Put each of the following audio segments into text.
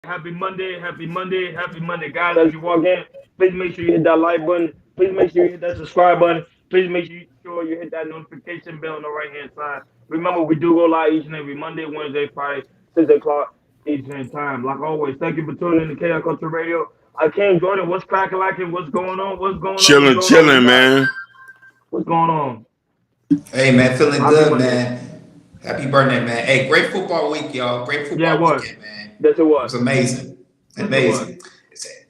Happy Monday, happy Monday, happy Monday, guys. As you walk in, please make sure you hit that like button. Please make sure you hit that subscribe button. Please make sure you hit that notification bell on the right hand side. Remember, we do go live each and every Monday, Wednesday, Friday, 6 o'clock Eastern time. Like always, thank you for tuning in to KI Culture Radio. I came Jordan. What's cracking, like it? What's going on? What's going on? What's Chilling, going on with you chilling, guys? man. What's going on? Hey man, feeling Happy good, Monday. man. Happy birthday, man. Hey, great football week, y'all. Great Yeah, it football was. weekend, man. Yes, it It was. was amazing. Yes, it was. Amazing.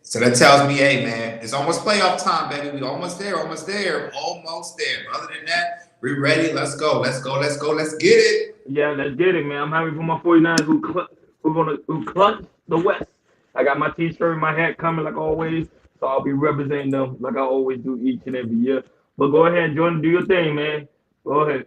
So that tells me, hey man, it's almost playoff time, baby. We almost there, almost there, almost there. But other than that, we ready. Let's go. Let's go. Let's go. Let's get it. Yeah, let's get it, man. I'm happy for my 49ers who clutch the West. I got my T-shirt and my hat coming like always, so I'll be representing them like I always do each and every year. But go ahead, Jordan, do your thing, man. Go ahead.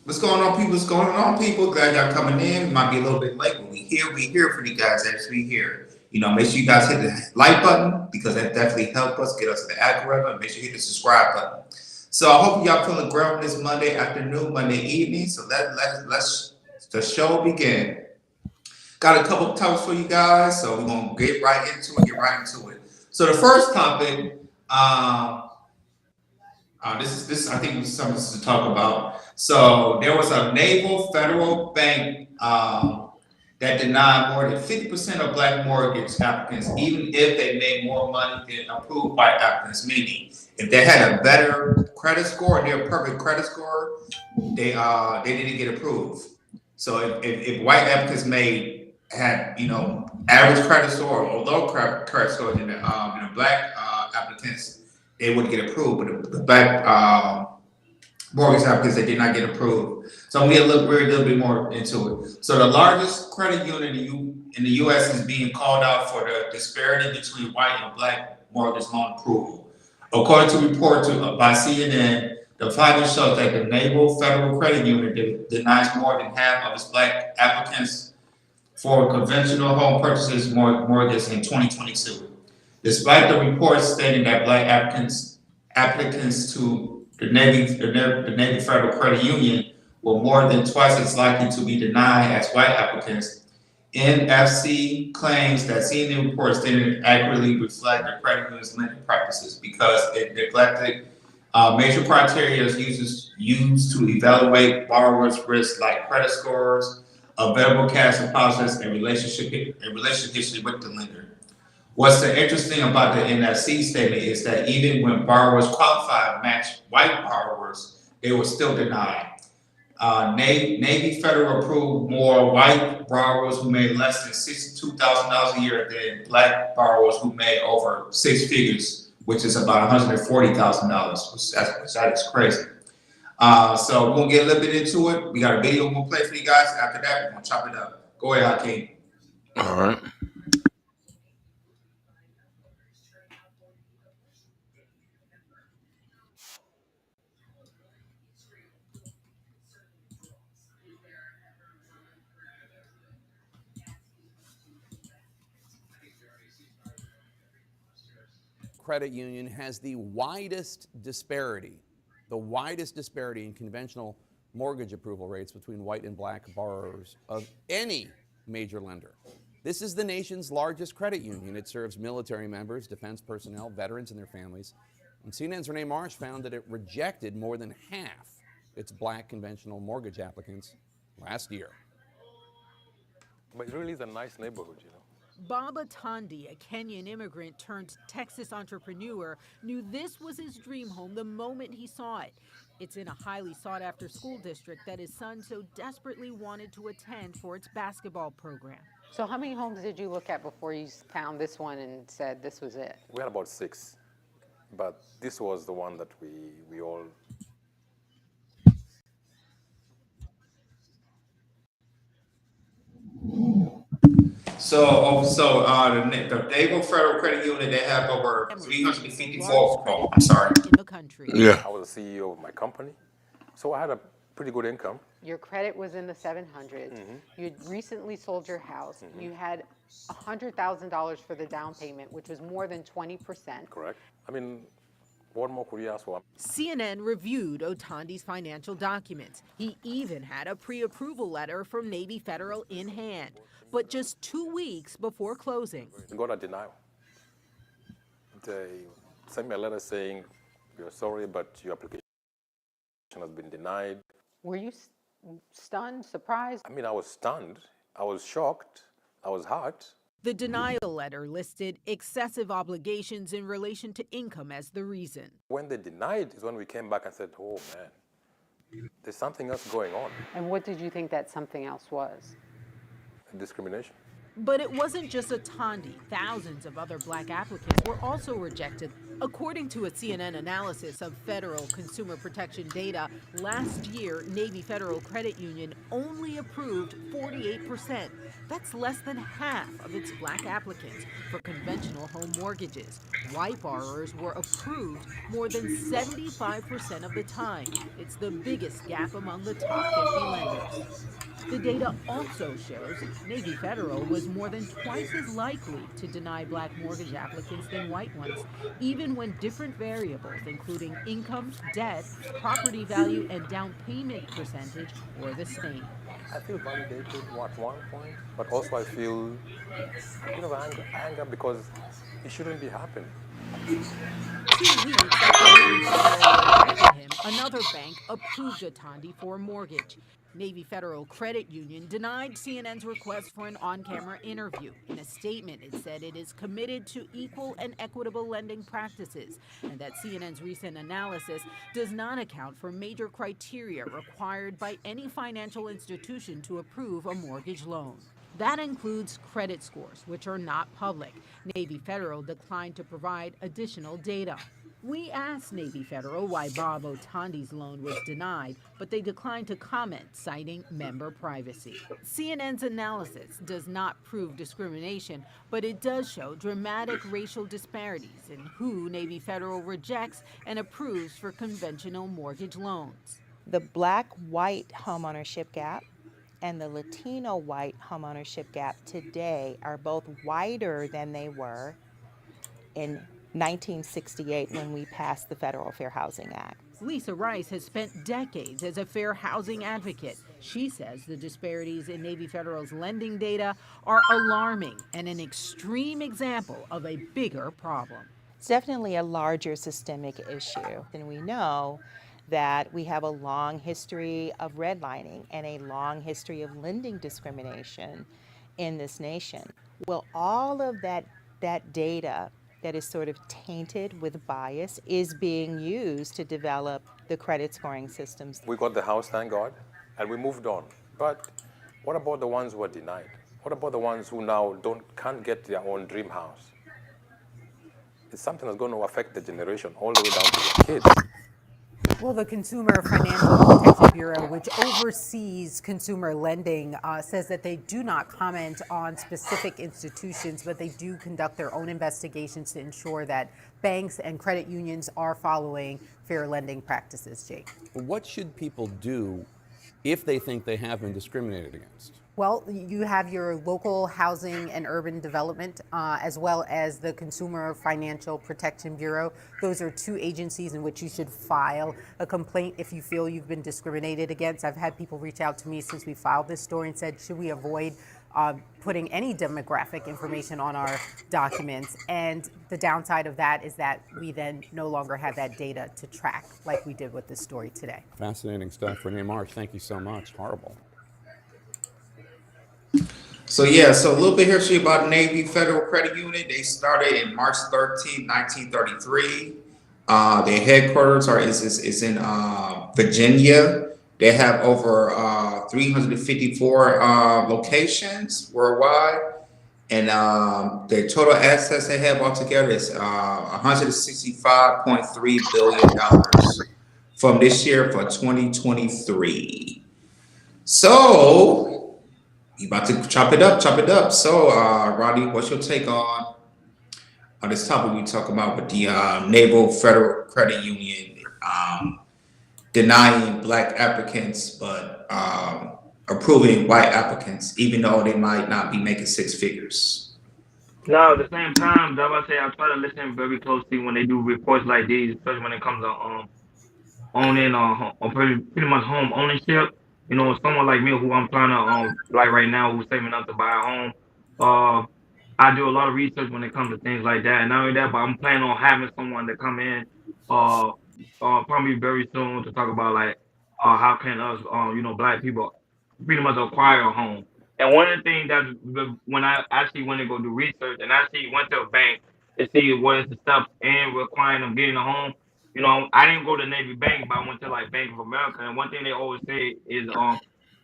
What's going on, people? What's going on, people? Glad y'all coming in. We might be a little bit late, but we here. We here for you guys as we here. Make sure you guys hit the like button because that definitely help us get us to the algorithm. Make sure you hit the subscribe button. So I hope y'all feeling great on this Monday afternoon, Monday evening. So let's the show begin. Got a couple of topics for you guys, so we're gonna get right into it. Get right into it. So the first topic, this I think was something to talk about. So there was a naval federal bank that denied more than 50% of black mortgage applicants, even if they made more money than approved by applicants. Meaning, if they had a better credit score, their perfect credit score, they didn't get approved. So if white applicants made had average credit score or low credit score than the black applicants, they would get approved. But the black mortgage applicants they did not get approved. So I'm gonna read a little bit more into it. So the largest credit union in the U.S. is being called out for the disparity between white and black mortgage loan approval. According to reports by CNN, the findings show that the Naval Federal Credit Union denies more than half of its black applicants for conventional home purchases mortgages in 2022. Despite the reports stating that black applicants to the Navy Federal Credit Union were more than twice as likely to be denied as white applicants, NFC claims that CNN reports didn't accurately reflect the credit union's lending practices because it neglected major criteria used to evaluate borrowers' risk, like credit scores, available cash deposits, and relationship history with the lender. What's interesting about the NFC statement is that even when borrowers qualified match white borrowers, they were still denied. Navy Federal approved more white borrowers who made less than $62,000 a year than black borrowers who made over six figures, which is about $140,000, that is crazy. So we're gonna get a little bit into it. We got a video we're gonna play for you guys. After that, we're gonna chop it up. Go ahead, Hakeem. All right. Credit union has the widest disparity in conventional mortgage approval rates between white and black borrowers of any major lender. This is the nation's largest credit union. It serves military members, defense personnel, veterans, and their families. And CNN's Renee Marsh found that it rejected more than half its black conventional mortgage applicants last year. But it really is a nice neighborhood. Baba Tandi, a Kenyan immigrant turned Texas entrepreneur, knew this was his dream home the moment he saw it. It's in a highly sought-after school district that his son so desperately wanted to attend for its basketball program. So how many homes did you look at before you found this one and said this was it? We had about six, but this was the one that we all. The Naval Federal Credit Union, they have over 354. Oh, I'm sorry. In the country. Yeah. I was the CEO of my company, so I had a pretty good income. Your credit was in the 700s. You'd recently sold your house. You had $100,000 for the down payment, which was more than 20%. Correct. I mean, what more could you ask for? CNN reviewed Otandi's financial documents. He even had a pre-approval letter from Navy Federal in hand. But just 2 weeks before closing, We got a denial. They sent me a letter saying, "We're sorry, but your application has been denied." Were you stunned, surprised? I mean, I was stunned. I was shocked. I was hurt. the denial letter listed excessive obligations in relation to income as the reason. When they denied is when we came back and said, "Oh man, there's something else going on." And what did you think that something else was? Discrimination. But it wasn't just Atandi. Thousands of other black applicants were also rejected. According to a CNN analysis of federal consumer protection data, last year, Navy Federal Credit Union only approved 48%. That's less than half of its black applicants for conventional home mortgages. White borrowers were approved more than 75% of the time. It's the biggest gap among the top 50 lenders. The data also shows Navy Federal was more than twice as likely to deny black mortgage applicants than white ones, even when different variables, including income, debt, property value, and down payment percentage, were the same. I feel validated at one point, but also I feel a bit of anger because it shouldn't be happening. 2 weeks after Navy Federal rejected him, another bank approved Atandi for a mortgage. Navy Federal Credit Union denied CNN's request for an on-camera interview. In a statement, it said it is committed to equal and equitable lending practices, and that CNN's recent analysis does not account for major criteria required by any financial institution to approve a mortgage loan. That includes credit scores, which are not public. Navy Federal declined to provide additional data. We asked Navy Federal why Bob Otandi's loan was denied, but they declined to comment, citing member privacy. CNN's analysis does not prove discrimination, but it does show dramatic racial disparities in who Navy Federal rejects and approves for conventional mortgage loans. The black-white homeownership gap and the Latino-white homeownership gap today are both wider than they were in 1968 when we passed the Federal Fair Housing Act. Lisa Rice has spent decades as a fair housing advocate. She says the disparities in Navy Federal's lending data are alarming and an extreme example of a bigger problem. It's definitely a larger systemic issue, and we know that we have a long history of redlining and a long history of lending discrimination in this nation. Well, all of that data that is sort of tainted with bias is being used to develop the credit scoring systems. We got the house, thank God, and we moved on. But what about the ones who are denied? What about the ones who now can't get their own dream house? It's something that's going to affect the generation all the way down to the kids. Well, the Consumer Financial Protection Bureau, which oversees consumer lending, says that they do not comment on specific institutions, but they do conduct their own investigations to ensure that banks and credit unions are following fair lending practices. Jake. What should people do if they think they have been discriminated against? Well, you have your local housing and urban development, as well as the Consumer Financial Protection Bureau. Those are two agencies in which you should file a complaint if you feel you've been discriminated against. I've had people reach out to me since we filed this story and said, should we avoid putting any demographic information on our documents? And the downside of that is that we then no longer have that data to track like we did with this story today. Fascinating stuff. Renee Marsh, thank you so much. Horrible. So yeah, so a little bit history about Navy Federal Credit Union. They started in March 13, 1933. Their headquarters is in Virginia. They have over 354 locations worldwide, and their total assets they have altogether is $165.3 billion from this year for 2023. So you about to chop it up. So, Rodney, what's your take on this topic we talk about with the Naval Federal Credit Union denying black applicants but approving white applicants, even though they might not be making six figures? Now, at the same time, I try to listen very closely when they do reports like these, especially when it comes to owning or pretty much home ownership. someone like me who I'm trying to like right now who's saving up to buy a home. Uh, I do a lot of research when it comes to things like that, and not only that, but I'm planning on having someone to come in, uh, probably very soon to talk about like, how can us, black people, pretty much acquire a home. And one of the things that when I actually went to go do research and actually went to a bank to see what is the steps in requiring them getting a home. I didn't go to Navy Bank, but I went to like Bank of America, and one thing they always say is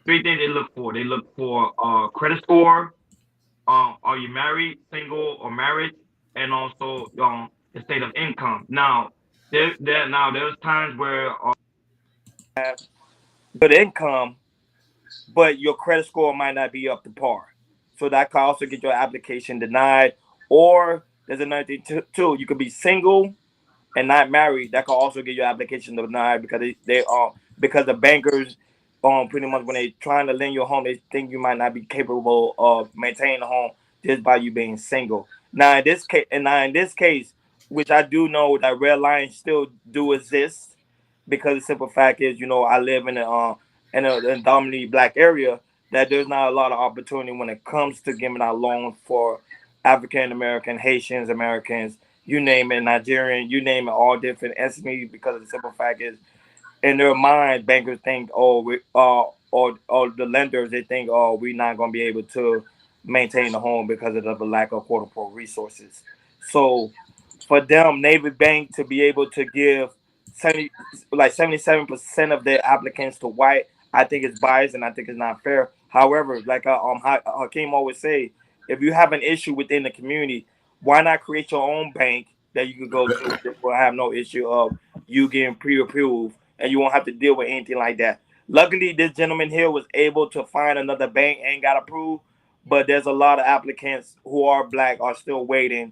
three things they look for. They look for credit score, are you married, single, or married, and also the state of income. Now, there's times where good income, but your credit score might not be up to par. So that could also get your application denied. Or there's another thing too. You could be single and not married. That could also get your application denied because because the bankers pretty much when they trying to lend you a home, they think you might not be capable of maintaining a home just by you being single. Now in this case, which I do know that red lines still do exist because the simple fact is, I live in a dominantly black area, that there's not a lot of opportunity when it comes to giving out loans for African American, Haitians, Americans, you name it, Nigerian, you name it, all different ethnies. Because the simple fact is, in their mind, bankers think, or the lenders, they think, oh, we're not going to be able to maintain the home because of the lack of quote unquote resources. So for them, Navy Bank to be able to give 70, like 77% of their applicants to white, I think it's biased and I think it's not fair. However, like Hakeem always say, if you have an issue within the community, why not create your own bank that you could go to that will have no issue of you getting pre-approved and you won't have to deal with anything like that. Luckily, this gentleman here was able to find another bank and got approved, but there's a lot of applicants who are black are still waiting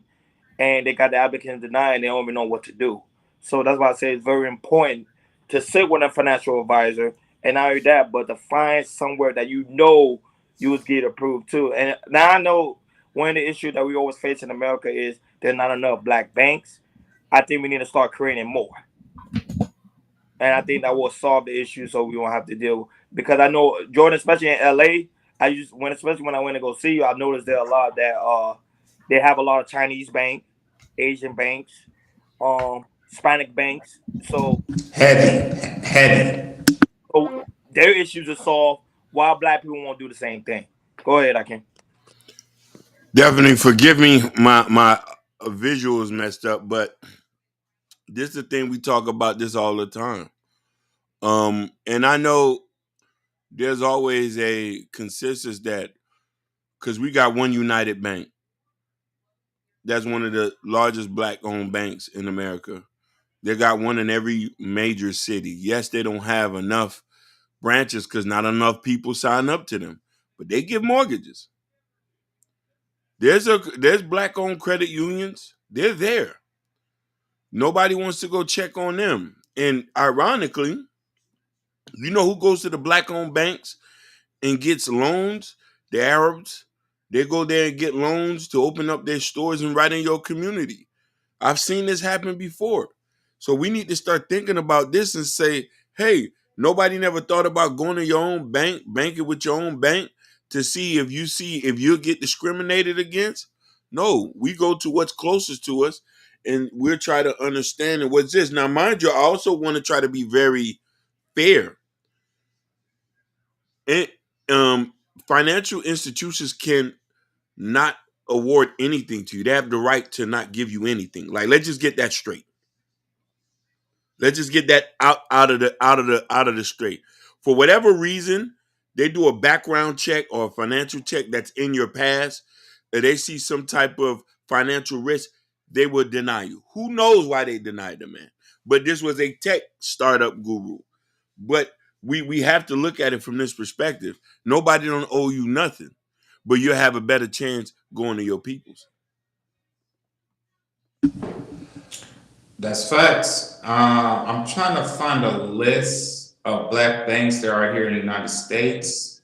and they got the applicants denied and they don't even know what to do. So that's why I say it's very important to sit with a financial advisor and not only that, but to find somewhere that you would get approved too. And now I know one of the issues that we always face in America is there's not enough black banks. I think we need to start creating more. And I think that will solve the issue so we won't have to deal because I know Jordan, especially in LA, especially when I went to go see you, I noticed there a lot that they have a lot of Chinese bank, Asian banks, Hispanic banks. Heavy. So their issues are solved while black people won't do the same thing. Go ahead, I can. Definitely forgive me, my visual is messed up, but this is the thing, we talk about this all the time. And I know there's always a consensus that because we got one United Bank, that's one of the largest black owned banks in America. They got one in every major city. Yes, they don't have enough branches because not enough people sign up to them, but they give mortgages. There's black owned credit unions. They're there. Nobody wants to go check on them. And ironically, you know who goes to the black owned banks and gets loans? The Arabs. They go there and get loans to open up their stores and right in your community. I've seen this happen before. So we need to start thinking about this and say, hey, nobody never thought about going to your own bank, banking with your own bank to see if you get discriminated against. No, we go to what's closest to us and we're trying to understand and what's this. Now, mind you, I also want to try to be very fair. And financial institutions can not award anything to you. They have the right to not give you anything. Like, let's just get that straight. Let's just get that out of the straight. For whatever reason, they do a background check or a financial check that's in your past. If they see some type of financial risk, they will deny you. Who knows why they denied the man? But this was a tech startup guru. But we have to look at it from this perspective. Nobody don't owe you nothing, but you have a better chance going to your peoples. That's facts. I'm trying to find a list of black banks that are here in the United States.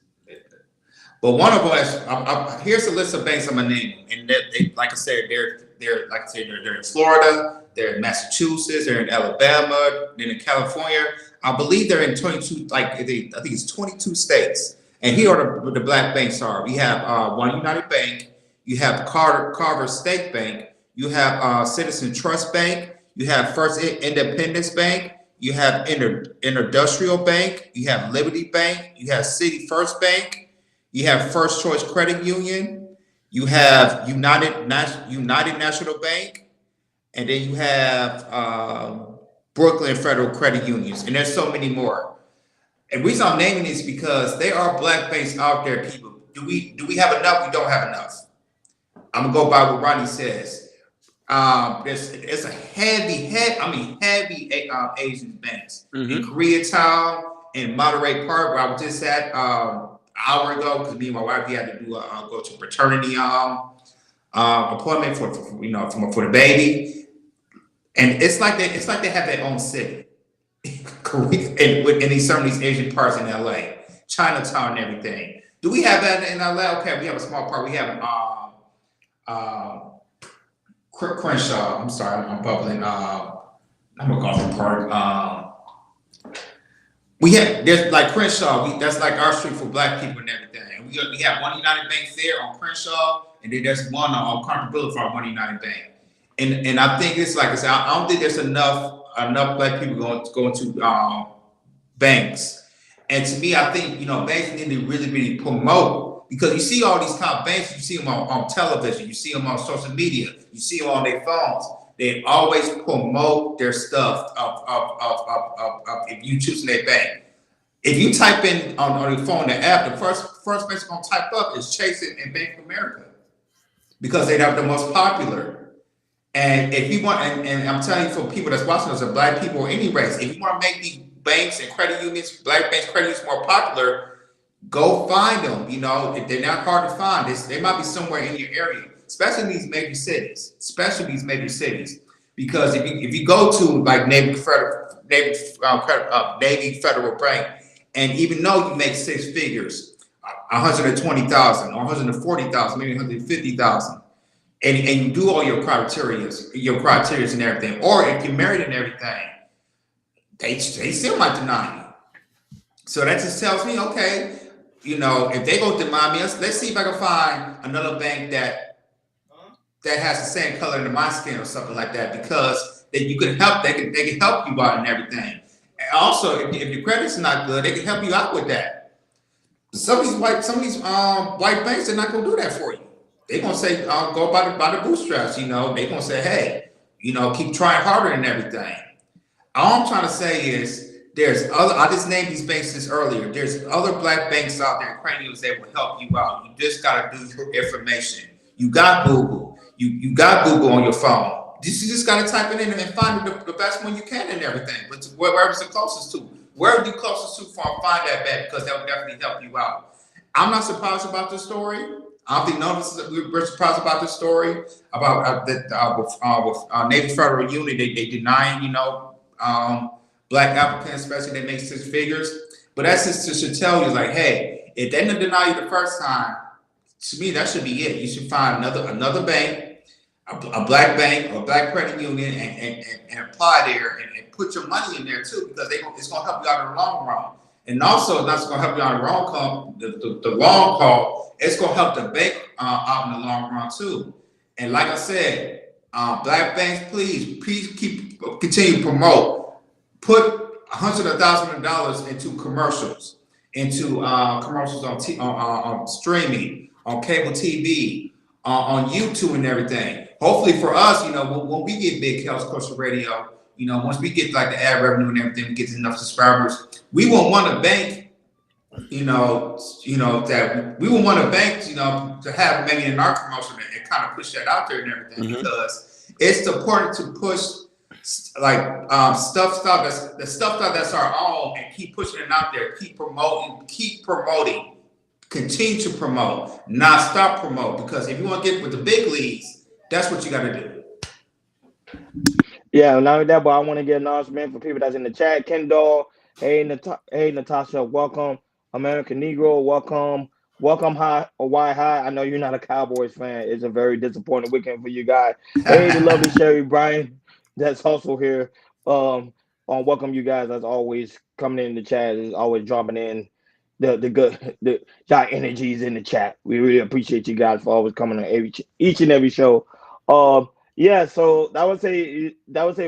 But one of them, here's a list of banks I'm gonna name, and like I said, they're in Florida, they're in Massachusetts, they're in Alabama, they're in California. I believe they're in 22, like I think it's 22 states. And here are the black banks are. We have One United Bank, you have Carver State Bank, you have Citizen Trust Bank, you have First Independence Bank, you have Industrial Bank, you have Liberty Bank, you have City First Bank, you have First Choice Credit Union, you have United National Bank, and then you have Brooklyn Federal Credit Unions, and there's so many more. And the reason I'm naming this because there are black banks out there, people. Do we have enough? We don't have enough. I'm gonna go by what Ronnie says. There's a heavy Asian banks in Koreatown and Monterey Park, where I was just at an hour ago because me and my wife we had to do go to paternity appointment for the baby, and it's like they have their own city. Korea in some of these Asian parts in LA, Chinatown and everything. Do we have that in LA? Okay, we have a small part. We have Crenshaw. I'm sorry, I'm bubbling. I'm gonna call it Park. There's like Crenshaw. That's like our street for black people and everything. And we have One United Bank there on Crenshaw, and then there's one on Carter Boulevard, One United Bank. And I think it's like I said, I don't think there's enough black people going to banks. And to me, I think banks need to really promote, because you see all these kind of banks, you see them on television, you see them on social media, you see them on their phones. They always promote their stuff of if you choose their bank. If you type in on your phone the app, the first place you're gonna type up is Chase and Bank of America, because they are the most popular. And if you want, and I'm telling you, for people that's watching us, are black people or any race, if you want to make these banks and credit unions, black banks, credit unions more popular, go find them. If they're not hard to find, they might be somewhere in your area, especially in these major cities. Because if you go to like Navy Federal Bank, and even though you make six figures, 120,000 or 140,000, maybe 150,000. And you do all your criteria and everything, or if you're married and everything, they still might deny you. So that just tells me, okay, if they go deny me, let's see if I can find another bank that has the same color in my skin or something like that, because you can help. They can help you out and everything. And also, if your credit's not good, they can help you out with that. Some of these white banks, they're not gonna do that for you. They're gonna say, go by the bootstraps, They're gonna say, hey, keep trying harder and everything. All I'm trying to say is there's I just named these banks this earlier. There's other black banks out there, credit unions, that will help you out. You just gotta do your information. You got Google. You got Google on your phone. You just gotta type it in and find the best one you can and everything. But wherever's the closest to. Wherever you're closest to, find that bank, because that will definitely help you out. I'm not surprised about this story. I don't think none of us we're surprised about this story about with Navy Federal Union. They denying black applicants, especially they make six figures. But that's just to tell you, like, hey, if they didn't deny you the first time, to me that should be it. You should find another bank, a black bank or a black credit union, and apply there and put your money in there too, because it's gonna help you out in the long run. And also, that's going to help you on the long haul. It's going to help the bank out in the long run too. And like I said, black banks, please continue to promote. Put hundreds of thousands of dollars into commercials, on streaming, on cable TV, on YouTube and everything. Hopefully for us, when we get big, Chaos Culture Radio, once we get like the ad revenue and everything, we get enough subscribers, we won't want a bank, that we will want a bank, to have maybe in our promotion and kind of push that out there and everything, because it's important to push like stuff that's our own, and keep pushing it out there, keep promoting, continue to promote, not stop promote, because if you want to get with the big leagues, that's what you got to do. Yeah, not only that, but I want to get an announcement for people that's in the chat. Kendall, hey, hey, Natasha, welcome. American Negro, welcome. High or why high? I know you're not a Cowboys fan. It's a very disappointing weekend for you guys. Hey, the lovely Sherry Bryan, that's also here. welcome you guys as always coming in the chat, is always dropping in the good the y'all energies in the chat. We really appreciate you guys for always coming on each and every show. Yeah, so that would say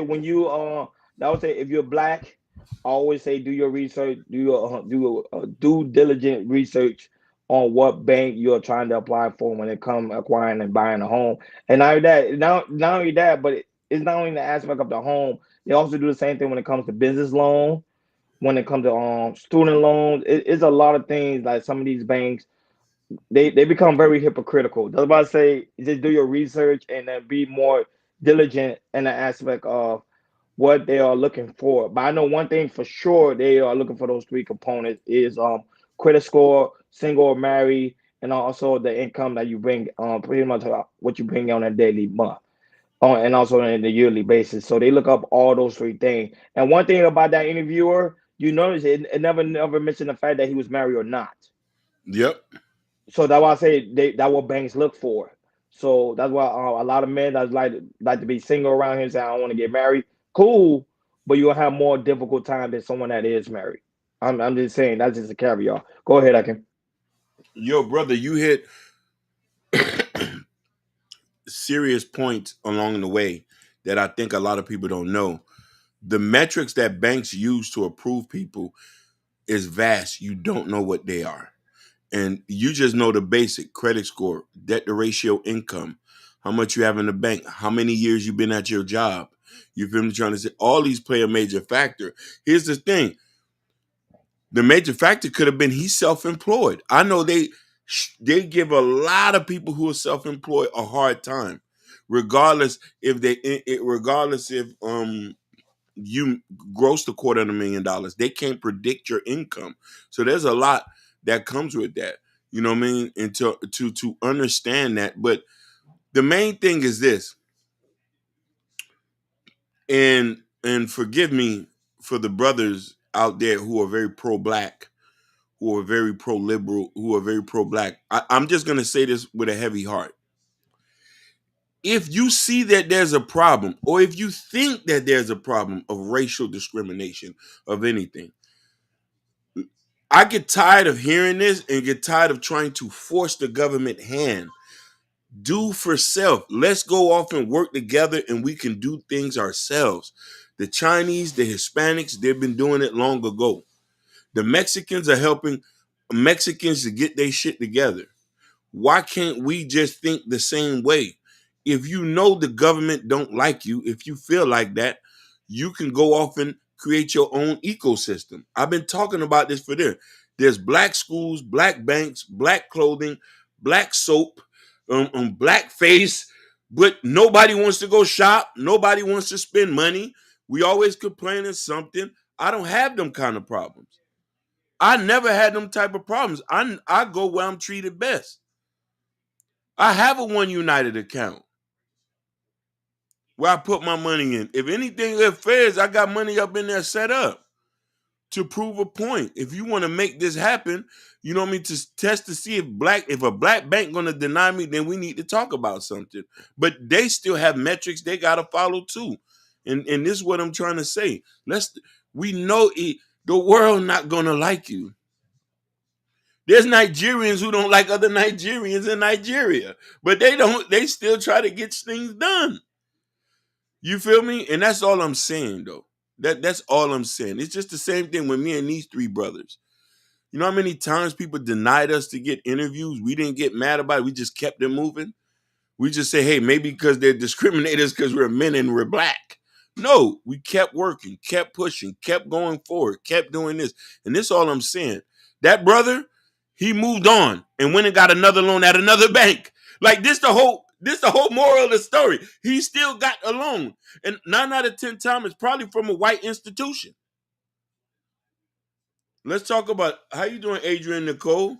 when you that would say if you're black, I always say do your research, do a due diligent research on what bank you're trying to apply for when it comes acquiring and buying a home. And not only that, but it's not only the aspect of the home. They also do the same thing when it comes to business loan, when it comes to student loans. It's a lot of things like some of these banks they become very hypocritical. That's why I say just do your research and then be more diligent in the aspect of what they are looking for. But I know one thing for sure, they are looking for those three components is credit score, single or married, and also the income that you bring, pretty much what you bring on a daily month. And also on a yearly basis. So they look up all those three things. And one thing about that interviewer, you notice it never mentioned the fact that he was married or not. Yep. So that's why I say that what banks look for. So that's why a lot of men that like to be single around here and say I don't want to get married. Cool, but you'll have more difficult time than someone that is married. I'm just saying that's just a caveat. Go ahead, I can. Yo, brother, you hit serious points along the way that I think a lot of people don't know. The metrics that banks use to approve people is vast. You don't know what they are. And you just know the basic credit score, debt to ratio, income, how much you have in the bank, how many years you've been at your job. You feel me? Trying to say all these play a major factor. Here's the thing. The major factor could have been he's self-employed. I know they give a lot of people who are self-employed a hard time, regardless if you grossed $250,000. They can't predict your income, so there's a lot that comes with that. You know what I mean? And to understand that, but the main thing is this, and forgive me for the brothers out there who are very pro-black, who are very pro-liberal, who are very pro-black. I'm just gonna say this with a heavy heart. If you see that there's a problem, or if you think that there's a problem of racial discrimination of anything, I get tired of hearing this and get tired of trying to force the government hand. Do for self. Let's go off and work together and we can do things ourselves. The Chinese, the Hispanics, they've been doing it long ago. The Mexicans are helping Mexicans to get their shit together. Why can't we just think the same way? If you know the government don't like you, if you feel like that, you can go off and create your own ecosystem. I've been talking about this for there. There's black schools, black banks, black clothing, black soap, black face, but nobody wants to go shop. Nobody wants to spend money. We always complaining something. I don't have them kind of problems. I never had them type of problems. I go where I'm treated best. I have a One United account where I put my money in. If anything affairs, I got money up in there set up to prove a point. If you want to make this happen, you know what I mean, to test to see if a black bank gonna deny me, then we need to talk about something. But they still have metrics they gotta follow too. And this is what I'm trying to say. We know the world not gonna like you. There's Nigerians who don't like other Nigerians in Nigeria, but they still try to get things done. You feel me? And that's all I'm saying though. That's all I'm saying. It's just the same thing with me and these three brothers. You know how many times people denied us to get interviews? We didn't get mad about it. We just kept it moving. We just say, hey, maybe because they're discriminators because we're men and we're black. No, we kept working, kept pushing, kept going forward, kept doing this. And this is all I'm saying. That brother, he moved on and went and got another loan at another bank. Like this the whole moral of the story. He still got a loan. And 9 out of 10 times it's probably from a white institution. Let's talk about how you doing, Adrian Nicole.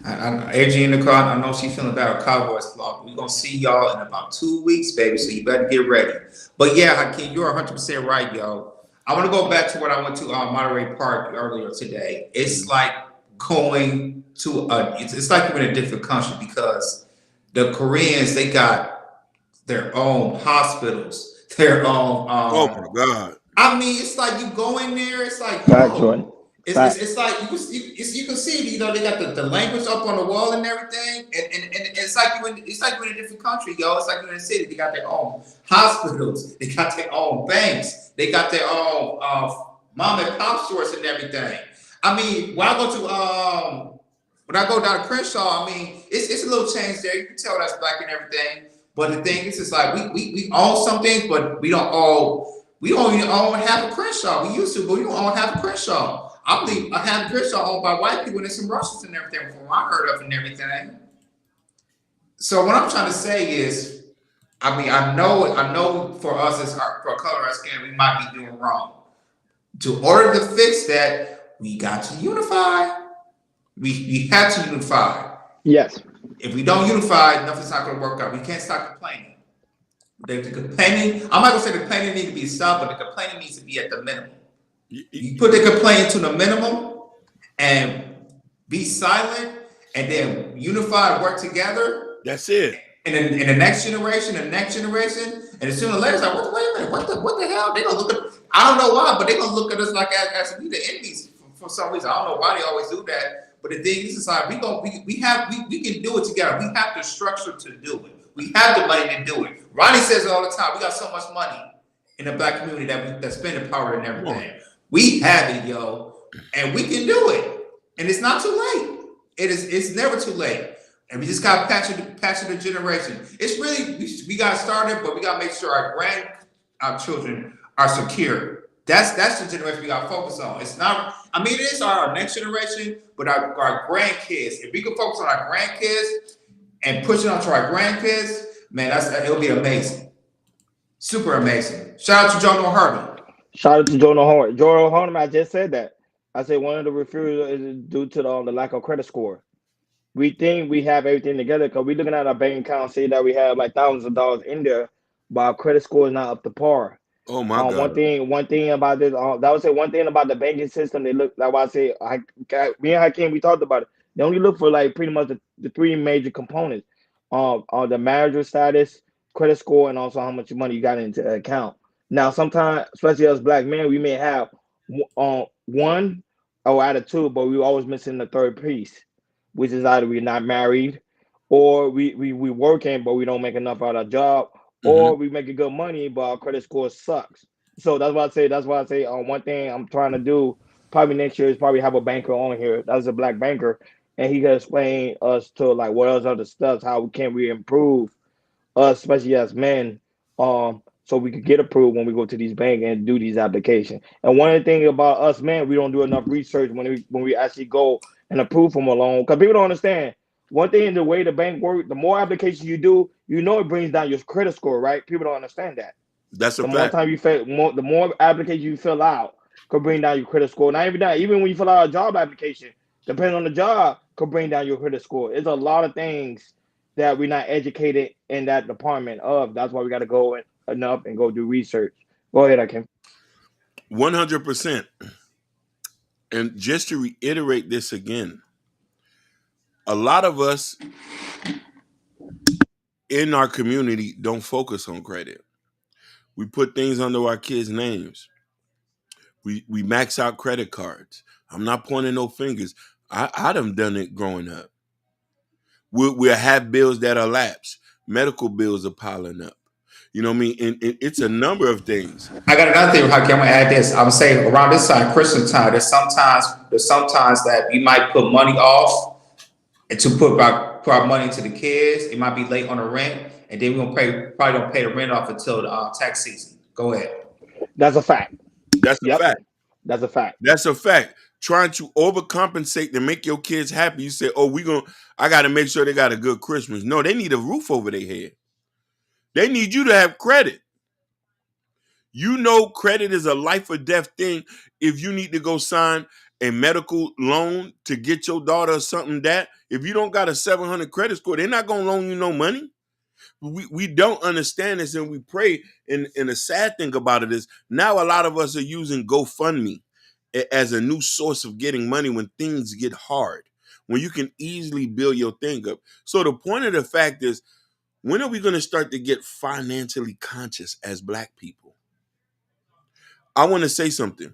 Adrian Nicole, I know she's feeling better. Cowboys vlog. We're gonna see y'all in about 2 weeks, baby. So you better get ready. But yeah, Hakeem, you're 100% right, yo. I want to go back to what I went to Monterey Park earlier today. It's like going to it's like you're in a different country because the Koreans, they got their own hospitals. their own. Oh my God. I mean, it's like you go in there. It's like, Fact, Jordan. yo, Fact. it's like you can see, you know, they got the language up on the wall and everything, and it's like you in a different country, yo. It's like you in a city. They got their own hospitals. They got their own banks. They got their own mom and pop stores and everything. I mean, when I go down to Crenshaw, I mean, it's a little change there. You can tell that's black and everything. But the thing is, it's like we own some things, but we don't own. We don't even own half a Crenshaw. We used to, but we don't own half a Crenshaw. I believe a half a Crenshaw owned by white people and some Russians and everything from what I heard of and everything. So what I'm trying to say is, I mean, I know for us as for color as skin, we might be doing wrong. To order to fix that, we got to unify. We had to unify. Yes. If we don't unify, nothing's not going to work out. We can't stop complaining. The complaining, I'm not going to say the complaining needs to be stopped, but the complaining needs to be at the minimum. You put the complaint to the minimum and be silent and then unify, work together. That's it. And then in the next generation, and as soon as later, it's like, wait a minute, what the hell? They gonna look at, I don't know why, but they gonna look at us like as we the enemies for some reason. I don't know why they always do that. But the thing is, like, we can do it together. We have the structure to do it. We have the money to do it. Ronnie says it all the time. We got so much money in the black community that's spending power and everything. We have it, yo, and we can do it. And it's not too late. It's never too late. And we just got to patch the generation. It's really we got started, but we got to make sure our children are secure. That's the generation we got to focus on. It's not. I mean, it is our next generation, but our grandkids. If we can focus on our grandkids and push it onto our grandkids, man, it'll be amazing, super amazing. Shout out to Jonah Harvey. Shout out to Jonah Horn. Jonah Horn, I just said that. I said one of the refusals is due to the lack of credit score. We think we have everything together because we're looking at our bank account, see that we have like thousands of dollars in there, but our credit score is not up to par. Oh my God. One thing about this, that would say one thing about the banking system. They look, like I say, me and Hakeem, we talked about it. They only look for like pretty much the three major components: the manager status, credit score, and also how much money you got into the account. Now, sometimes, especially as black men, we may have one or out of two, but we always missing the third piece, which is either we're not married, or we working but we don't make enough out of our job, or we making good money but our credit score sucks. So that's why I say one thing I'm trying to do probably next year is probably have a banker on here that's a black banker, and he can explain us to like what else other stuff, how can we improve us, especially as men, so we could get approved when we go to these banks and do these applications. And one of the things about us men, we don't do enough research when we actually go and approve from a loan, because people don't understand. One thing, the way the bank works, the more applications you do, it brings down your credit score, right? People don't understand that. That's a The more fact. time you fill, the more applications you fill out, could bring down your credit score. Not even that, even when you fill out a job application, depending on the job, could bring down your credit score. It's a lot of things that we're not educated in that department of. That's why we got to go enough and go do research. Go ahead, Akim. 100%. And just to reiterate this again, a lot of us in our community don't focus on credit. We put things under our kids' names. We max out credit cards. I'm not pointing no fingers. I done it growing up. We'll have bills that are lapsed. Medical bills are piling up. You know what I mean? And it's a number of things. I got another thing, Hakeem. I'm gonna add this. I would say around this time, Christmas time, there's sometimes that we might put money off and to put our money into the kids. It might be late on the rent, and then probably don't pay the rent off until the tax season. Go ahead. That's a fact. That's a Yep. fact. That's a fact. That's a fact. Trying to overcompensate to make your kids happy. You say, "Oh, I got to make sure they got a good Christmas." No, they need a roof over their head. They need you to have credit. You know, credit is a life or death thing. If you need to go sign a medical loan to get your daughter something, that if you don't got a 700 credit score, they're not gonna loan you no money. We don't understand this, and we pray. And the sad thing about it is now a lot of us are using GoFundMe as a new source of getting money when things get hard, when you can easily build your thing up. So the point of the fact is, When are we going to start to get financially conscious as black people? I want to say something.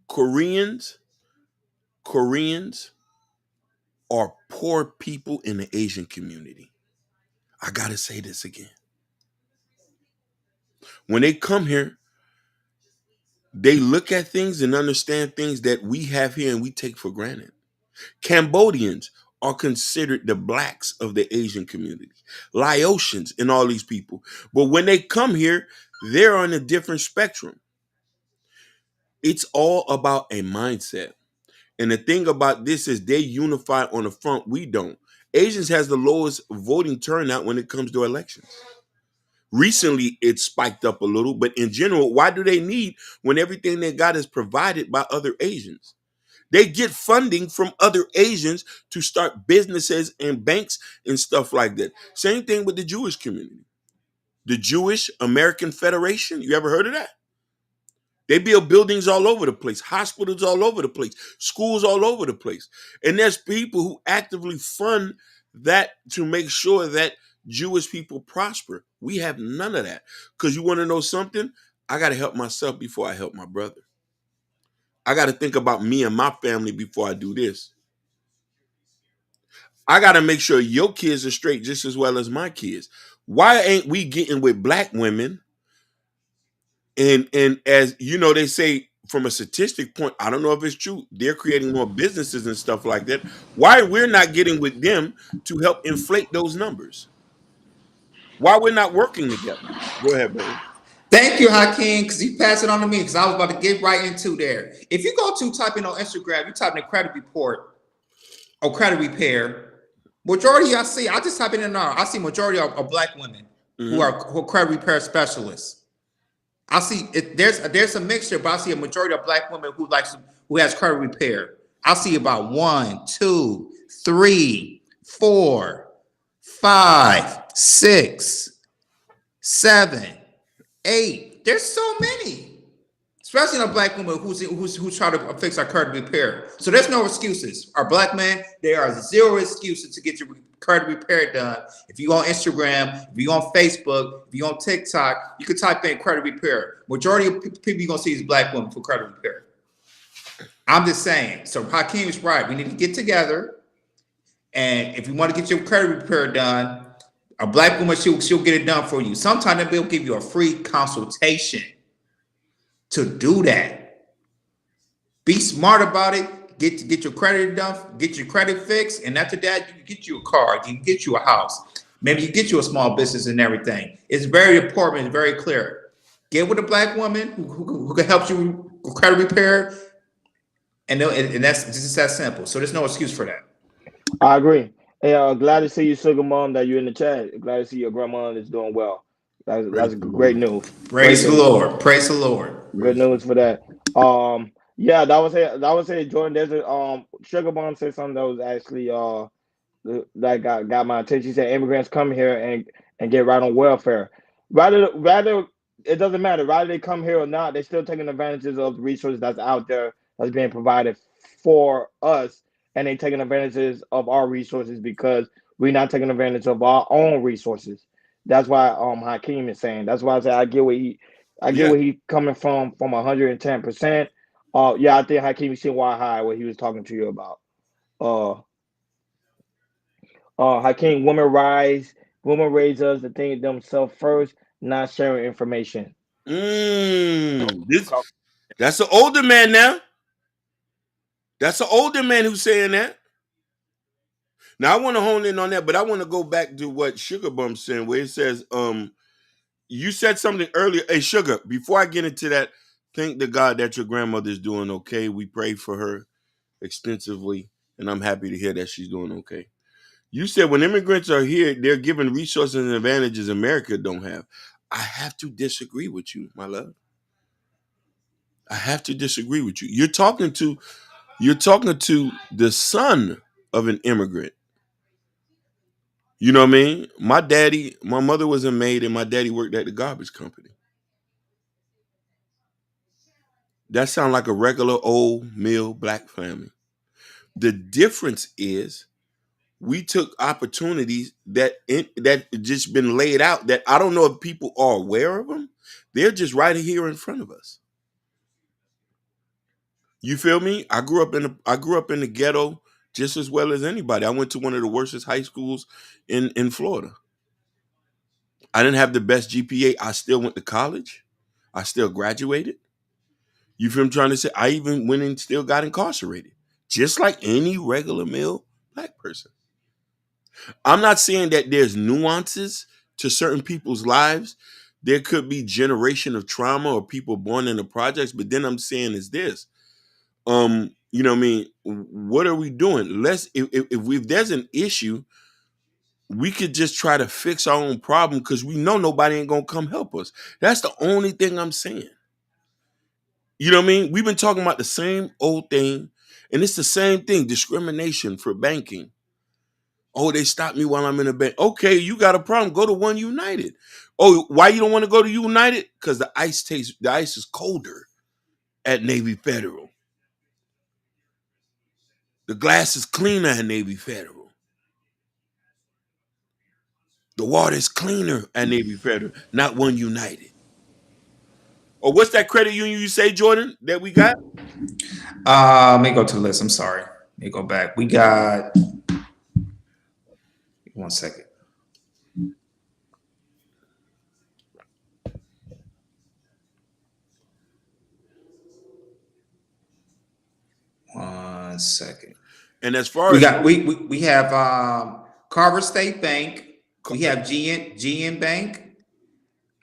Koreans are poor people in the Asian community. I got to say this again. When they come here, they look at things and understand things that we have here and we take for granted. Cambodians are considered the blacks of the Asian community, Laotians and all these people. But when they come here, they're on a different spectrum. It's all about a mindset. And the thing about this is they unify on the front. We don't. Asians has the lowest voting turnout when it comes to elections. Recently, it spiked up a little, but in general, why do they need when everything they got is provided by other Asians? They get funding from other Asians to start businesses and banks and stuff like that. Same thing with the Jewish community. The Jewish American Federation. You ever heard of that? They build buildings all over the place, hospitals all over the place, schools all over the place. And there's people who actively fund that to make sure that Jewish people prosper. We have none of that. Because you want to know something? I got to help myself before I help my brother. I got to think about me and my family before I do this. I got to make sure your kids are straight just as well as my kids. Why ain't we getting with black women? And as you know, they say from a statistic point, I don't know if it's true, they're creating more businesses and stuff like that. Why we're not getting with them to help inflate those numbers? Why we're not working together? Go ahead, brother. Thank you, Hakeem, because you passed it on to me because I was about to get right into there. If you go to type in on Instagram, you type in credit report or credit repair, majority I just type in now, I see majority of black women who are credit repair specialists. I see it, there's a mixture, but I see a majority of black women who has credit repair. I see about 1, 2, 3, 4, 5, 6, 7, 8. There's so many, especially in a black woman who's trying to fix our credit repair. So there's no excuses. Our black men, there are zero excuses to get your credit repair done. If you on Instagram, if you on Facebook, if you on TikTok, you can type in credit repair. Majority of people you're gonna see is black women for credit repair. I'm just saying. So Hakeem is right. We need to get together, and if you want to get your credit repair done, a black woman she'll get it done for you. Sometimes they'll give you a free consultation to do that. Be smart about it. Get your credit done, get your credit fixed, and after that, you can get you a car, you can get you a house. Maybe you get you a small business and everything. It's very important, it's very clear. Get with a black woman who can help you with credit repair, and that's just that simple. So there's no excuse for that. I agree. Hey, glad to see you, sugar mom, that you're in the chat. Glad to see your grandma is doing well. That's Praise the great Lord. news. Great Praise the news. Lord. Praise the Lord. Good Praise news for that. Yeah, that was it. That was it, Jordan. There's a sugar mom said something that was actually that got my attention. She said immigrants come here and get right on welfare. Rather it doesn't matter. Rather they come here or not, they're still taking advantages of the resources that's out there that's being provided for us, and they taking advantages of our resources because we're not taking advantage of our own resources. That's why Hakeem is saying. That's why I say I get Yeah. where he coming from 110%. Yeah, I think Hakeem seen why high what he was talking to you about. Uh Hakeem, women raise us to think themselves first, not sharing information. This that's an older man now. That's an older man who's saying that. Now I want to hone in on that, but I want to go back to what Sugar Bum saying, where it says, you said something earlier. Hey, Sugar, before I get into that, thank the God that your grandmother's doing okay. We pray for her extensively, and I'm happy to hear that she's doing okay. You said when immigrants are here, they're given resources and advantages America don't have. I have to disagree with you, my love. I have to disagree with you. You're talking to the son of an immigrant. You know what I mean? My mother was a maid, and my daddy worked at the garbage company. That sounds like a regular old mill black family. The difference is we took opportunities that just been laid out that I don't know if people are aware of them. They're just right here in front of us. You feel me? I grew up in the ghetto just as well as anybody. I went to one of the worstest high schools in Florida. I didn't have the best GPA. I still went to college. I still graduated. You feel I'm trying to say? I even went and still got incarcerated, just like any regular male black person. I'm not saying that there's nuances to certain people's lives. There could be generation of trauma or people born in the projects, but then I'm saying is this. You know what I mean? What are we doing? If there's an issue, we could just try to fix our own problem because we know nobody ain't gonna come help us. That's the only thing I'm saying. You know what I mean? We've been talking about the same old thing, and it's the same thing: discrimination for banking. Oh, they stopped me while I'm in a bank. Okay, you got a problem. Go to One United. Oh, why you don't want to go to United? Because the ice is colder at Navy Federal. The glass is cleaner at Navy Federal. The water is cleaner at Navy Federal, not One United. Or what's that credit union you say, Jordan, that we got? Let me go to the list. I'm sorry. Let me go back. We got 1 second. One second. And as far We as got we have Carver State Bank. We have GN Bank.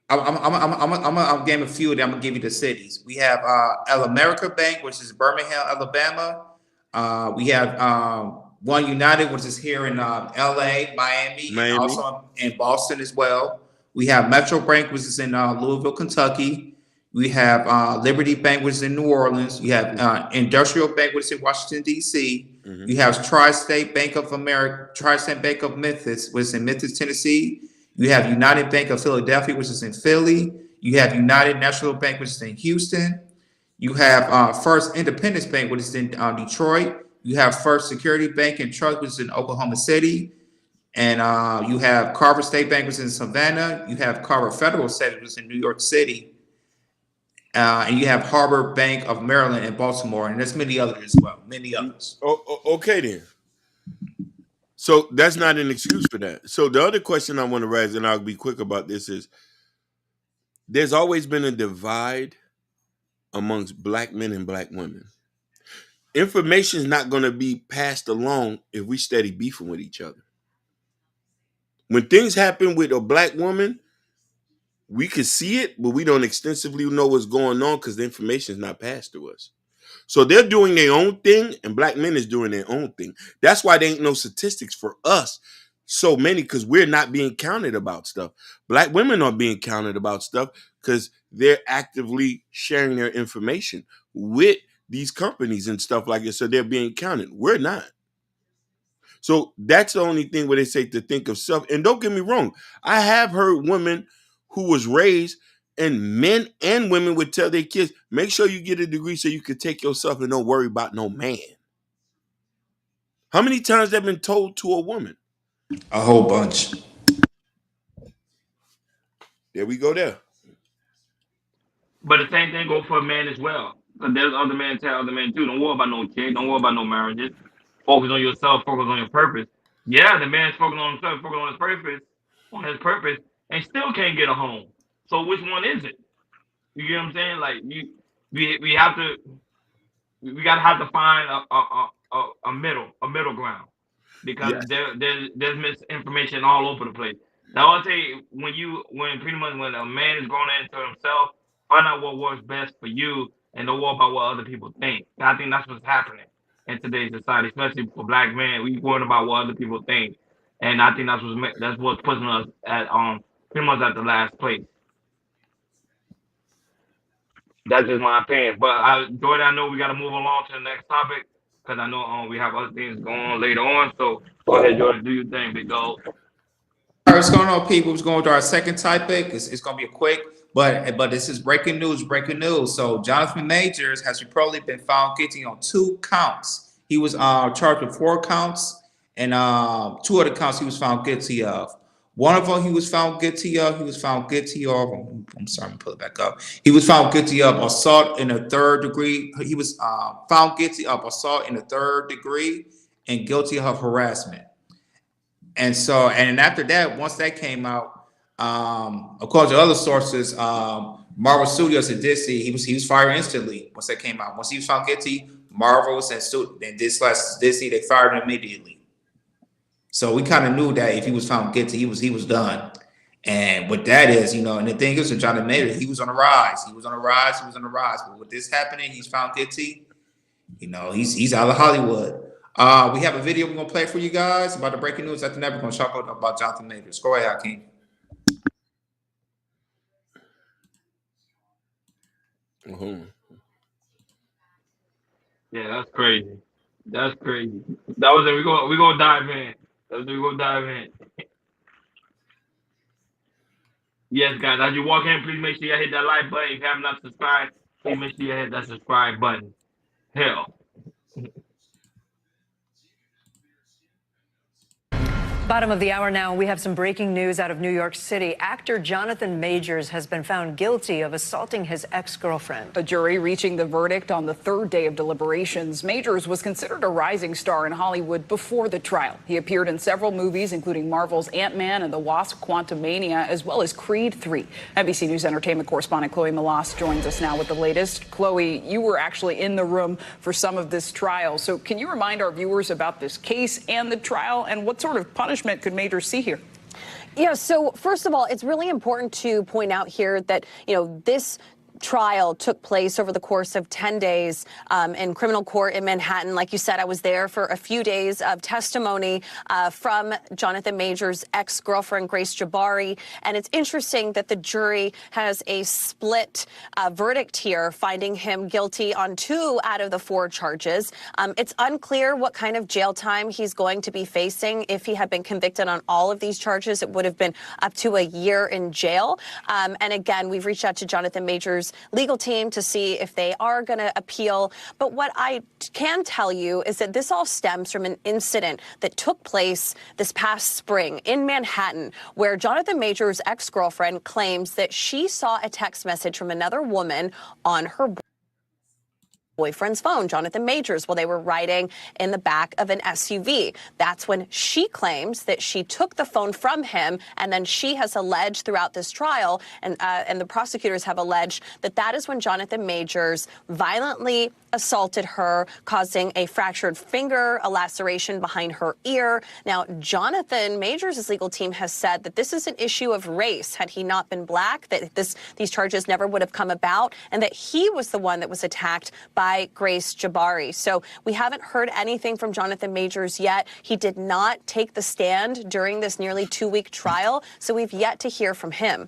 I'm giving a few of them. I'm gonna give you the cities. We have El America Bank, which is Birmingham, Alabama. We have One United, which is here in LA, Miami, and Miami, also in Boston as well. We have Metro Bank, which is in Louisville, Kentucky. We have Liberty Bank, which is in New Orleans. You have Industrial Bank, which is in Washington, D.C. Mhm. You have Tri-State Bank of America, Tri-State Bank of Memphis, which is in Memphis, Tennessee. You have United Bank of Philadelphia, which is in Philly. You have United National Bank, which is in Houston. You have First Independence Bank, which is in Detroit. You have First Security Bank and Trust, which is in Oklahoma City. And you have Carver State Bank, which is in Savannah. You have Carver Federal State, which is in New York City. And you have Harbor Bank of Maryland and Baltimore. And there's many others as well. Many others. Okay then. So that's not an excuse for that. So the other question I want to raise, and I'll be quick about this, is there's always been a divide amongst black men and black women. Information is not going to be passed along if we steady beefing with each other. When things happen with a black woman, we can see it, but we don't extensively know what's going on because the information is not passed to us. So they're doing their own thing, and black men is doing their own thing. That's why there ain't no statistics for us, so many, because we're not being counted about stuff. Black women are being counted about stuff because they're actively sharing their information with these companies and stuff like this. So they're being counted. We're not. So that's the only thing where they say to think of self. And don't get me wrong, I have heard women who was raised, and men and women would tell their kids, make sure you get a degree so you can take yourself and don't worry about no man. How many times that been told to a woman? A whole bunch. There we go there. But the same thing goes for a man as well. Because there's other men tell other men too. Don't worry about no chick. Don't worry about no marriages. Focus on yourself. Focus on your purpose. Yeah, the man's focusing on himself, focusing on his purpose, and still can't get a home. So which one is it? You get what I'm saying? Like we have to, we gotta have to find a middle ground because Yes. there's misinformation all over the place. Now I'll tell you when pretty much when a man is going into himself, find out what works best for you and don't worry about what other people think. I think that's what's happening in today's society, especially for black men. We worrying about what other people think, and I think that's what's putting us at pretty much at the last place. That's just my opinion. But Jordan, I know we got to move along to the next topic because I know we have other things going on later on. So go ahead, Jordan, do your thing, big dog. All right, what's going on, people? We're going to our second topic. It's going to be a quick, but this is breaking news. Breaking news. So Jonathan Majors has reportedly been found guilty on 2 counts. He was charged with 4 counts, and two other counts he was found guilty of. One of them he was found guilty of. I'm sorry, I'm pull it back up. He was found guilty of assault in a third degree. He was found guilty of assault in a third degree and guilty of harassment. And so, and after that, once that came out, according to other sources, Marvel Studios and Disney, he was fired instantly once that came out. Once he was found guilty, Marvel's and Disney, they fired him immediately. So we kind of knew that if he was found guilty, he was done. And what that is, you know, and the thing is with Jonathan Majors, he was on a rise. He was on a rise. But with this happening, he's found guilty. You know, he's out of Hollywood. We have a video we're gonna play for you guys about the breaking news. After that, we're gonna talk about Jonathan Majors. Go ahead, Hakeem. Yeah, that's crazy. That's crazy. That was it. We gonna dive in. We gonna dive in. Yes, guys. As you walk in, please make sure you hit that like button. If you have not subscribed, please make sure you hit that subscribe button. Hell. Bottom of the hour now, we have some breaking news out of New York City. Actor Jonathan Majors has been found guilty of assaulting his ex-girlfriend. A jury reaching the verdict on the third day of deliberations. Majors was considered a rising star in Hollywood before the trial. He appeared in several movies, including Marvel's Ant-Man and the Wasp: Quantumania, as well as Creed 3. NBC News entertainment correspondent Chloe Melas joins us now with the latest. Chloe, you were actually in the room for some of this trial. So can you remind our viewers about this case and the trial, and what sort of punishment could Majors see here? Yeah, so first of all, it's really important to point out here that, this trial took place over the course of 10 days in criminal court in Manhattan. Like you said, I was there for a few days of testimony from Jonathan Majors' ex-girlfriend, Grace Jabari. And it's interesting that the jury has a split verdict here, finding him guilty on 2 out of the 4 charges. It's unclear what kind of jail time he's going to be facing. If he had been convicted on all of these charges, it would have been up to a year in jail. And again, we've reached out to Jonathan Majors' legal team to see if they are going to appeal. But what I can tell you is that this all stems from an incident that took place this past spring in Manhattan, where Jonathan Majors' ex-girlfriend claims that she saw a text message from another woman on her boyfriend's phone, Jonathan Majors, while they were riding in the back of an SUV. That's when she claims that she took the phone from him, and then she has alleged throughout this trial, and the prosecutors have alleged that that is when Jonathan Majors violently assaulted her, causing a fractured finger, a laceration behind her ear. Now, Jonathan Majors' legal team has said that this is an issue of race. Had he not been black, that these charges never would have come about, and that he was the one that was attacked by Grace Jabari. So we haven't heard anything from Jonathan Majors yet. He did not take the stand during this nearly 2-week trial, so we've yet to hear from him.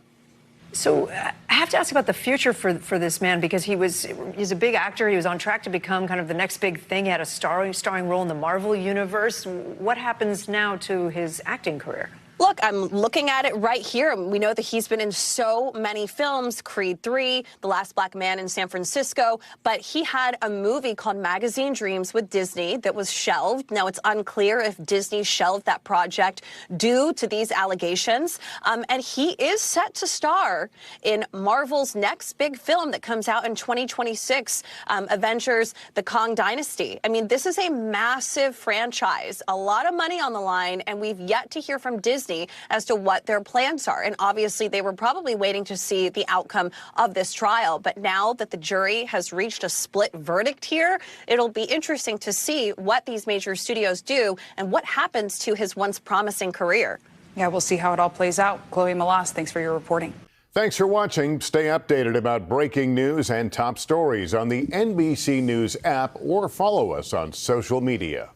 So I have to ask about the future for this man, because he's a big actor. He was on track to become kind of the next big thing. He had a starring role in the Marvel universe. What happens now to his acting career? Look, I'm looking at it right here. We know that he's been in so many films, Creed 3, The Last Black Man in San Francisco, but he had a movie called Magazine Dreams with Disney that was shelved. Now, it's unclear if Disney shelved that project due to these allegations. And he is set to star in Marvel's next big film that comes out in 2026, Avengers: The Kang Dynasty. I mean, this is a massive franchise, a lot of money on the line, and we've yet to hear from Disney as to what their plans are. And obviously, they were probably waiting to see the outcome of this trial. But now that the jury has reached a split verdict here, it'll be interesting to see what these major studios do and what happens to his once promising career. Yeah, we'll see how it all plays out. Chloe Melas, thanks for your reporting. Thanks for watching. Stay updated about breaking news and top stories on the NBC News app, or follow us on social media.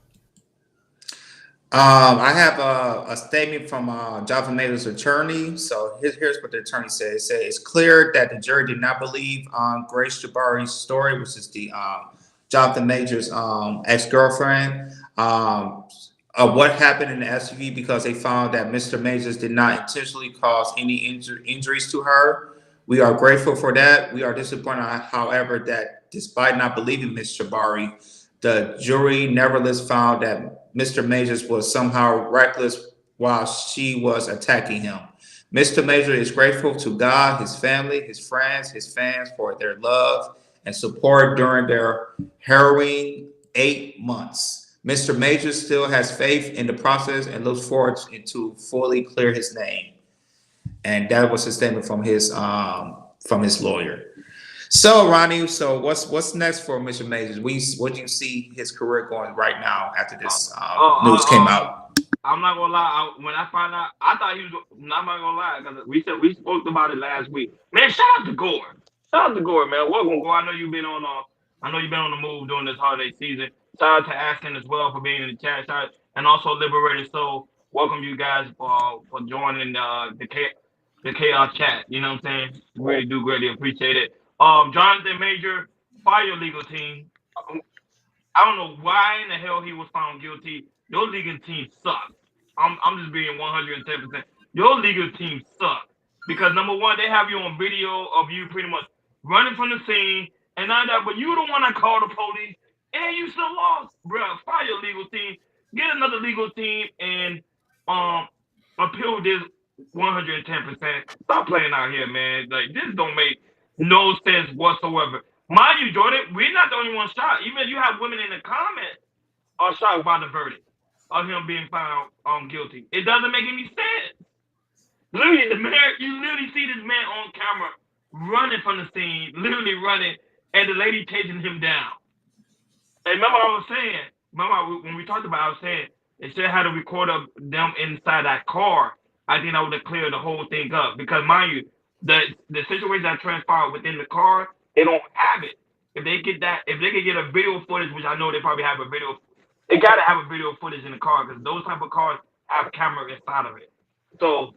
I have a statement from Jonathan Majors' attorney. So here's what the attorney said. It said, it's clear that the jury did not believe Grace Jabari's story, which is the Jonathan Majors' ex-girlfriend, of what happened in the SUV, because they found that Mr. Majors did not intentionally cause any injuries to her. We are grateful for that. We are disappointed, however, that despite not believing Ms. Jabari, The jury nevertheless found that Mr. Majors was somehow reckless while she was attacking him. Mr. Major is grateful to God, his family, his friends, his fans for their love and support during their harrowing 8 months. Mr. Major still has faith in the process and looks forward to fully clear his name. And that was a statement from his lawyer. So Ronnie, so what's next for Mr. Majors? What do you see his career going right now after this news came out? I'm not gonna lie. When I found out, I thought he was. I'm not gonna lie, because we spoke about it last week. Man, shout out to Gore. Shout out to Gore, man. Welcome, Gore. I know you've been on. I know you've been on the move during this holiday season. Shout out to Ashton as well for being in the chat. And also Liberated Soul. Welcome you guys for joining the chaos chat. You know what I'm saying? Really do greatly appreciate it. Jonathan Major, fire legal team. I don't know why in the hell he was found guilty. Your legal team sucks. I'm just being 110%. Your legal team sucks. Because number one, they have you on video of you pretty much running from the scene and not that, but you don't want to call the police and you still lost. Bro, fire your legal team. Get another legal team and appeal this 110%. Stop playing out here, man. Like this don't make no sense whatsoever. Mind you, Jordan, we're not the only one shocked. Even you have women in the comments are shocked by the verdict of him being found guilty. It doesn't make any sense. Literally, you literally see this man on camera running from the scene, literally running, and the lady chasing him down. And remember I was saying, when we talked about it, I was saying, they said how to record of them inside that car. I think that would have cleared the whole thing up. Because mind you, the situation that transpired within the car, they don't have it. If they could get a video footage, which I know they probably have a video, they gotta have a video footage in the car because those type of cars have camera inside of it. So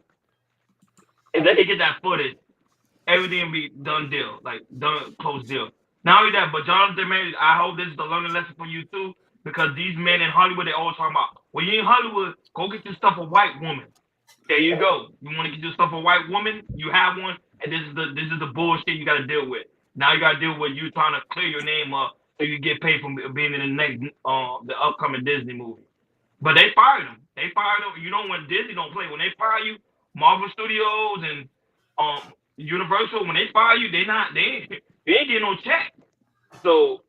if they could get that footage, everything will be done deal, like done close deal. Not only that, but Jonathan Majors, I hope this is a learning lesson for you too, because these men in Hollywood, they always talking about, when you're in Hollywood, go get your stuff a white woman. There you go. You want to get your stuff a white woman, you have one, and this is the bullshit you got to deal with. Now you got to deal with you trying to clear your name up so you get paid from being in the next the upcoming Disney movie. But they fired him. They fired him. You know when Disney don't play, when they fire you, Marvel Studios and Universal, when they fire you, they ain't getting no check. So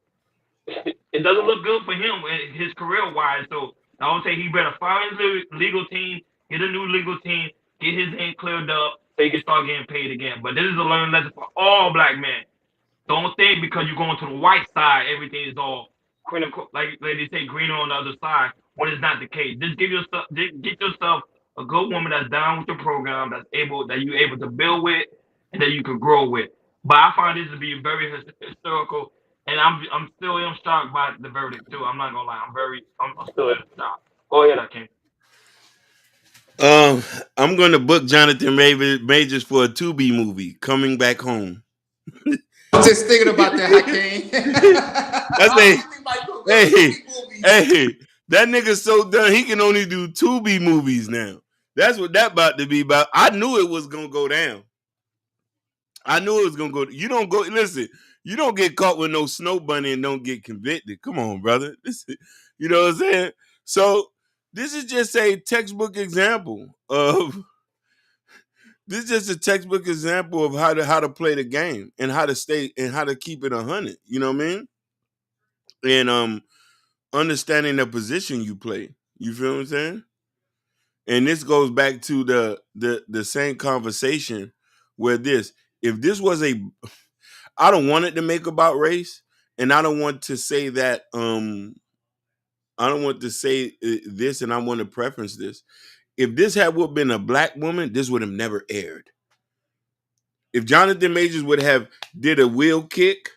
it doesn't look good for him his career wise. So I would say he better fire his legal team, get a new legal team, get his name cleared up so he can start getting paid again. But this is a learning lesson for all black men. Don't think because you're going to the white side, everything is all like they say greener on the other side, when it's not the case. Just get yourself a good woman that's down with the program, that you're able to build with and that you can grow with. But I find this to be very historical, and I'm still in shock by the verdict too. I'm not gonna lie, I'm still in shock. Go ahead, Akeem. I'm gonna book Jonathan Majors for a Tubi movie, Coming Back Home. I was just thinking about that, Hakeem. Hey, that nigga's so done. He can only do Tubi movies now. That's what that about to be about. I knew it was gonna go down. I knew it was gonna go. You don't go. Listen, you don't get caught with no snow bunny and don't get convicted. Come on, brother. You know what I'm saying? So this is just a textbook example of. This is just a textbook example of how to play the game and how to stay and how to keep it 100. You know what I mean? And understanding the position you play. You feel what I'm saying? And this goes back to the same conversation where if this was I don't want it to make about race, and I don't want to say that I don't want to say this, and I want to preference this. If this had would been a black woman, this would have never aired. If Jonathan Majors would have did a wheel kick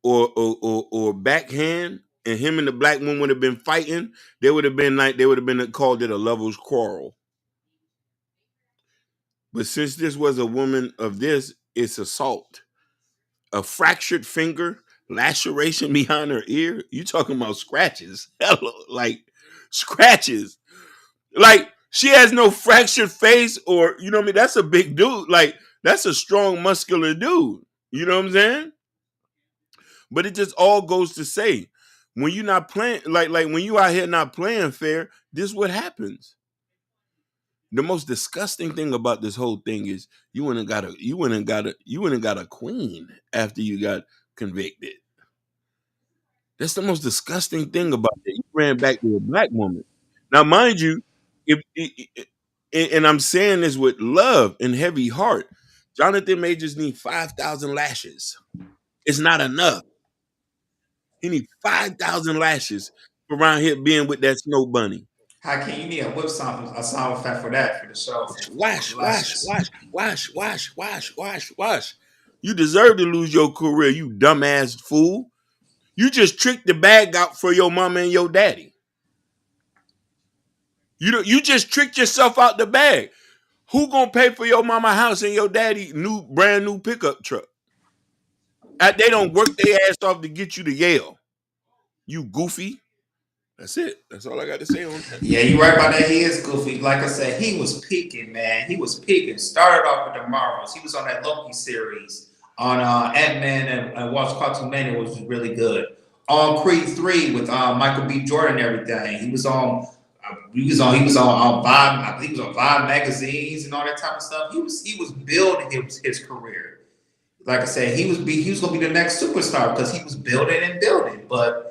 or backhand, and him and the black woman would have been fighting, they would have been called it a lovers quarrel. But since this was a woman of this, it's assault. A fractured finger, laceration behind her ear. You talking about scratches? Hello, like scratches. Like she has no fractured face, or you know what I mean. That's a big dude. Like that's a strong, muscular dude. You know what I'm saying? But it just all goes to say, when you're not playing, like when you out here not playing fair, this is what happens. The most disgusting thing about this whole thing is you went and got a queen after you got convicted. That's the most disgusting thing about it. You ran back to a black woman. Now, mind you, if and I'm saying this with love and heavy heart, Jonathan Majors needs 5,000 lashes. It's not enough. He needs 5,000 lashes for around here being with that snow bunny. How can you need a whip sound effect for that for the show? Wash, wash, Lashes. wash, wash, wash, wash, wash, wash. You deserve to lose your career, you dumbass fool. You just tricked the bag out for your mama and your daddy. You just tricked yourself out the bag. Who gonna pay for your mama house and your daddy brand new pickup truck? They don't work their ass off to get you to Yale. You goofy. That's it. That's all I got to say on that. Yeah, you're right about that. He is goofy. Like I said, he was peaking, man. He was peaking. Started off with the Marvels. He was on that Loki series on Ant-Man and Wasp Quantumania, which was really good. On Creed 3 with Michael B. Jordan and everything. He was on Vibe. I believe he was on Vibe magazines and all that type of stuff. He was building his career. Like I said, he was gonna be the next superstar because he was building and building. But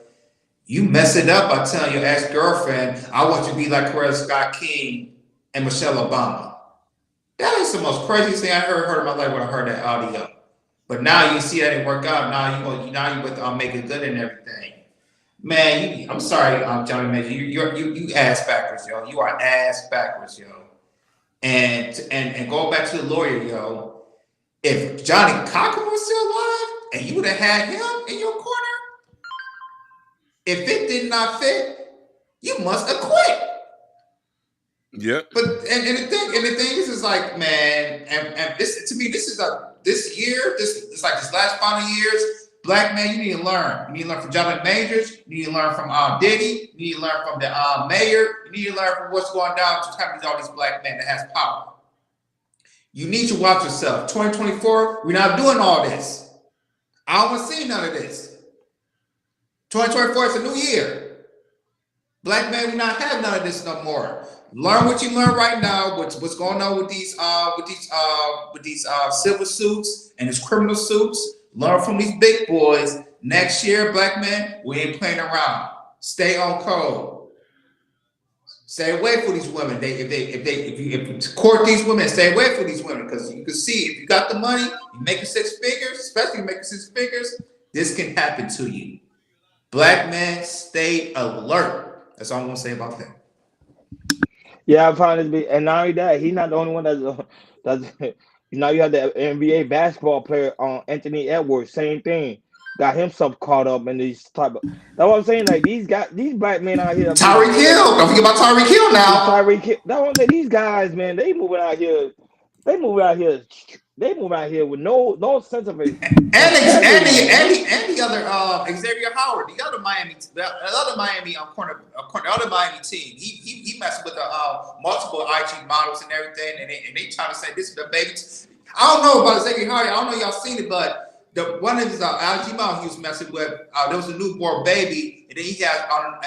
you mess it up by telling your ex-girlfriend, I want you to be like Coretta Scott King and Michelle Obama. That is the most crazy thing I heard in my life when I heard that audio. But now you see that it work out. Now you with make it good and everything. Man, I'm sorry, Johnny Major. You ass backwards, yo. You are ass backwards, yo. And going back to the lawyer, yo. If Johnny Cochran was still alive and you would have had him in your corner, if it did not fit, you must acquit. Yep. But and the thing is like, man, and this to me, this is this year, this last final years, black man, you need to learn. You need to learn from Jonathan Majors. You need to learn from Diddy. You need to learn from the mayor. You need to learn from what's going down to happen to all these black men that has power. You need to watch yourself. 2024, we're not doing all this. I don't want to see none of this. 2024 is a new year. Black man, we not have none of this no more. Learn what you learn right now. What's going on with these civil suits and these criminal suits. Learn from these big boys. Next year, black men, we ain't playing around. Stay on code. Stay away from these women. If you court these women, stay away from these women because you can see if you got the money, you making 6 figures, especially making 6 figures, this can happen to you. Black men, stay alert. That's all I'm gonna say about that. Yeah, I found it and not only that, he's not the only one that's now you have the NBA basketball player Anthony Edwards, same thing. Got himself caught up in these type of that's what I'm saying. Like these black men out here. Tyreek Hill. Don't forget about Tyreek Hill now. Tyreek Hill. That's what I'm saying. These guys, man, they moving out here with no sense of it. And the other Xavier Howard, the other Miami team. He messed with multiple IG models and everything, and they trying to say this is the baby. I don't know about Xavier Howard. I don't know if y'all seen it, but one of his IG models he was messing with, there was a newborn baby, and then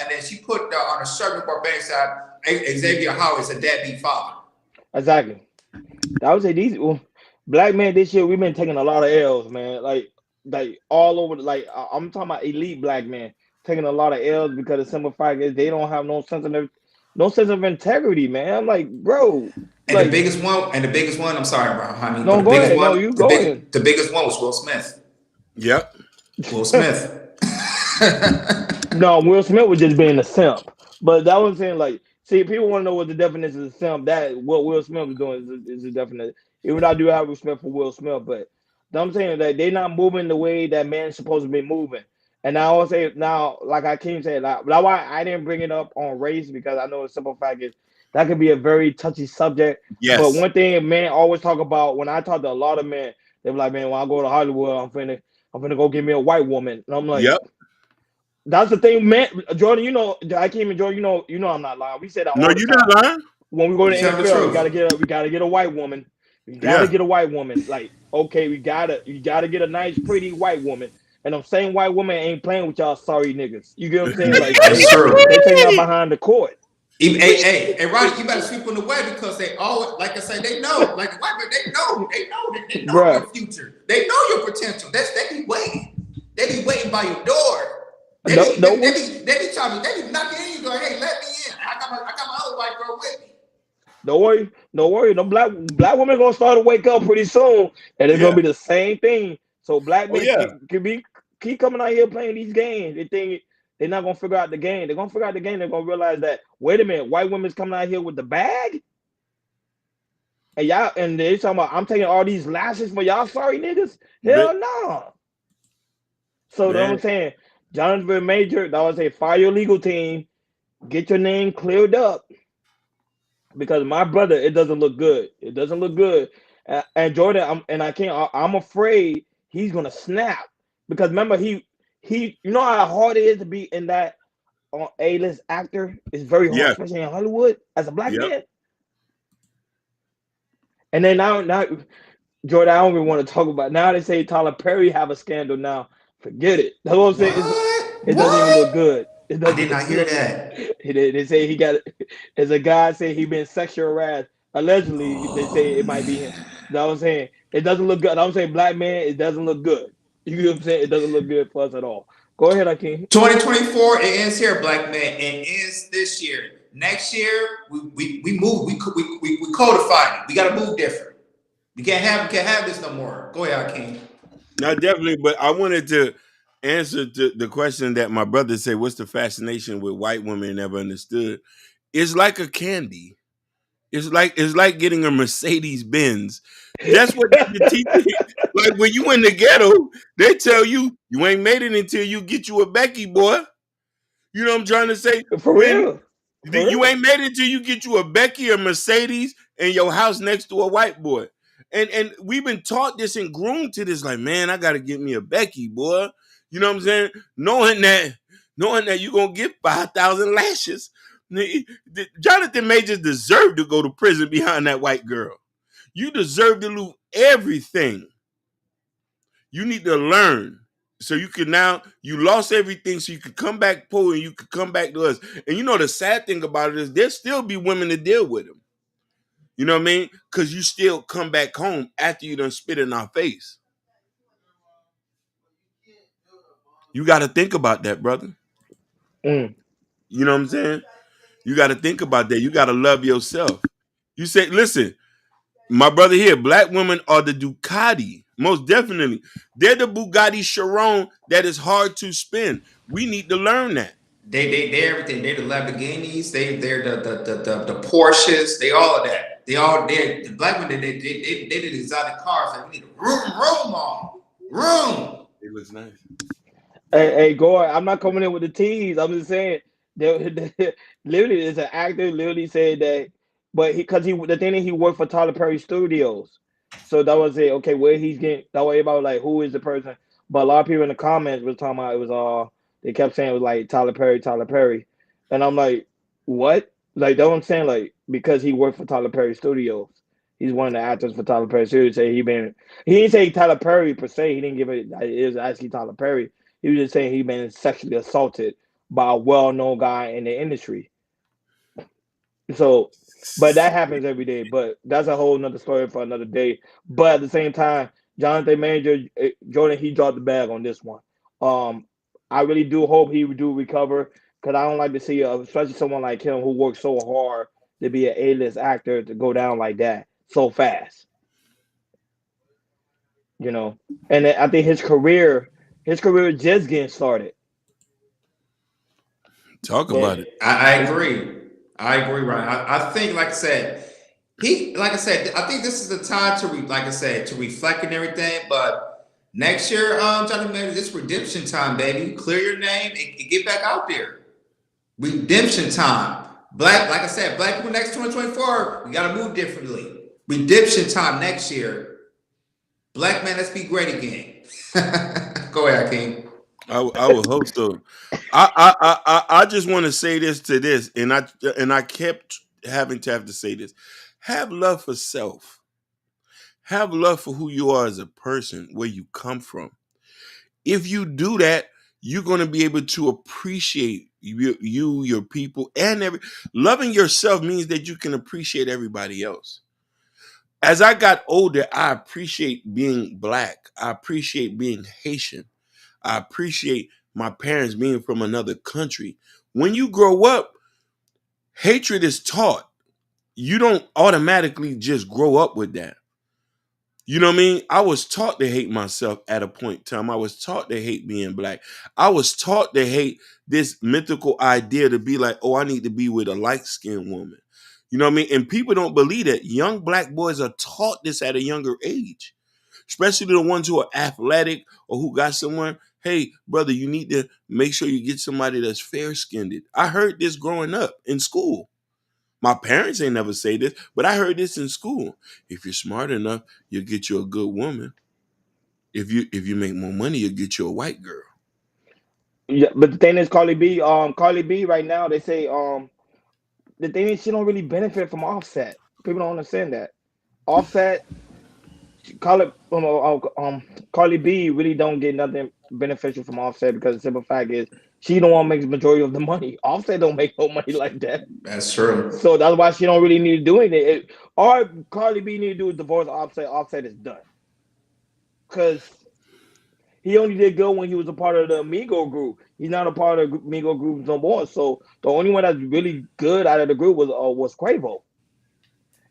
then she put on a shirt newborn baby side, Xavier Howard is a deadbeat father. Exactly. I would say these black men this year we've been taking a lot of L's, man. Like all over. I'm talking about elite black men taking a lot of L's because the simple fact is they don't have no sense of integrity, man. I'm like, bro. And the biggest one. I'm sorry, bro, honey. No, go ahead. No, you go ahead. The biggest one was Will Smith. Yep. Will Smith. No, Will Smith was just being a simp. But that was saying, like, see, people want to know what the definition of simp. That what Will Smith was doing is the definition. Even though I do have respect for Will Smith, but I'm saying that they're not moving the way that man's supposed to be moving. And I always say now, like I keep saying, that's why I didn't bring it up on race because I know the simple fact is that could be a very touchy subject. Yes. But one thing men always talk about when I talk to a lot of men, they're like, man, when I go to Hollywood, I'm finna go get me a white woman. And I'm like, yep. That's the thing, man. Jordan, I came and Jordan, I'm not lying. We said that all the time. No, you're not lying. When we go to the NFL, we gotta get a white woman. We gotta get a white woman. Like, okay, you gotta get a nice, pretty white woman and them same white women ain't playing with y'all sorry niggas. You get what I'm saying? Like That's true. they taking y'all behind the court. Even, hey, Roddy, you better sweep them away because they always, like I say, they know, like the white man, they know Bruh. your future. They know your potential. They be waiting. They be waiting by your door. They No, be, no, they be trying to, they be knocking in. You go, hey, let me in. I got my other white girl with me. don't worry, don't worry. No black women gonna start to wake up pretty soon, and it's gonna Yeah. be the same thing. So black Oh men yeah. keep coming out here playing these games. They think they're not gonna figure out the game. They're gonna figure out the game. They're gonna realize that wait a minute, white women's coming out here with the bag, and y'all and they talking about I'm taking all these lashes for y'all sorry niggas. But Hell no. So that's what I'm man, saying. Jonathan Major, that was a fire your legal team. Get your name cleared up because my brother, it doesn't look good. It doesn't look good. And Jordan, I'm afraid he's gonna snap because remember you know how hard it is to be in that A-list actor. It's very hard, yeah, especially in Hollywood as a black yep. man. And then now Jordan, I don't even want to talk about. Now they say Tyler Perry have a scandal. Now forget it. That's what I'm saying. What? It doesn't even look What? good. It I doesn't did look not hear good. that. They say he got. As a guy say he been sexual harassed. Allegedly, they say Oh it might be him. man. That's what I'm saying. It doesn't look good. I'm saying black man. It doesn't look good. You know what I'm saying? It doesn't look good for us at all. Go ahead, Akeem. 2024, it ends here, black man. It ends this year. Next year, we move. We codify it. We got to move different. We can't have this no more. Go ahead, King. Not definitely, but I wanted to answer to the question that my brother said, what's the fascination with white women never understood? It's like a candy. It's like getting a Mercedes Benz. That's what they teach you. Like when you in the ghetto, they tell you you ain't made it until you get you a Becky, boy. You know what I'm trying to say? For When real. For you real. ain't made it till you get you a Becky or Mercedes and your house next to a white boy. And we've been taught this and groomed to this, like, man, I gotta get me a Becky, boy. You know what I'm saying? Knowing that you're gonna get 5,000 lashes. Jonathan Majors deserved to go to prison behind that white girl. You deserve to lose everything. You need to learn. So you lost everything so you could come back poor and you could come back to us. And you know the sad thing about it is there still be women to deal with them. You know what I mean? Because you still come back home after you done spit in our face. You got to think about that, brother. Mm. You know what I'm saying? You got to think about that. You got to love yourself. You say, listen, my brother here, black women are the Ducati. Most definitely. They're the Bugatti Chiron that is hard to spin. We need to learn that. They're everything. They're the Lamborghinis. They're the Porsches. They all of that. They the black women. They did exotic cars. Like we need a room on room. It looks nice. Hey, Gore, I'm not coming in with the tease. I'm just saying, literally, there's an actor literally said that, but the thing is, he worked for Tyler Perry Studios, so that was it. Okay, where he's getting that way about like who is the person, but a lot of people in the comments was talking about it was they kept saying it was like Tyler Perry, and I'm like, what? Like that's what I'm saying, like because he worked for Tyler Perry Studios, he's one of the actors for Tyler Perry Studios. Say he didn't say Tyler Perry per se. He didn't give it was actually Tyler Perry. He was just saying he been sexually assaulted by a well-known guy in the industry. So, but that happens every day. But that's a whole nother story for another day. But at the same time, Jonathan Major, Jordan, he dropped the bag on this one. Um, I really do hope he do recover because I don't like to see, especially someone like him who works so hard to be an A-list actor to go down like that so fast. You know, and I think his career is just getting started. Talk Yeah. about it. I agree. I agree, Ryan. I think, like I said, I think this is the time to, like I said, to reflect and everything. But next year, Johnny Man, it's redemption time, baby. Clear your name and get back out there. Redemption time. Like I said, black people next 2024, we gotta move differently. Redemption time next year. Black man, let's be great again. Go ahead, King. I would hope so. I just want to say this, and I kept having to have to say this. Have love for self. Have love for who you are as a person, where you come from. If you do that, you're going to be able to appreciate your people, and loving yourself means that you can appreciate everybody else. As I got older, I appreciate being black. I appreciate being Haitian. I appreciate my parents being from another country. When you grow up, hatred is taught. You don't automatically just grow up with that. You know what I mean? I was taught to hate myself at a point in time. I was taught to hate being black. I was taught to hate this mythical idea to be like, oh, I need to be with a light-skinned woman. You know what I mean? And people don't believe that. Young black boys are taught this at a younger age, especially the ones who are athletic or who got someone. Hey, brother, you need to make sure you get somebody that's fair-skinned. I heard this growing up in school. My parents ain't never say this, but I heard this in school. If you're smart enough, you'll get you a good woman. If you make more money, you'll get you a white girl. Yeah, but the thing is, Carly B right now, they say the thing is she don't really benefit from Offset. People don't understand that. Offset, Carly, Carly B really don't get nothing beneficial from Offset because the simple fact is she the one makes the majority of the money. Offset don't make no money like that. That's true. So that's why she don't really need to do anything. All Carly B need to do is divorce Offset. Offset is done. Because he only did good when he was a part of the Migo group. He's not a part of the Migo group no more. So the only one that's really good out of the group was Quavo.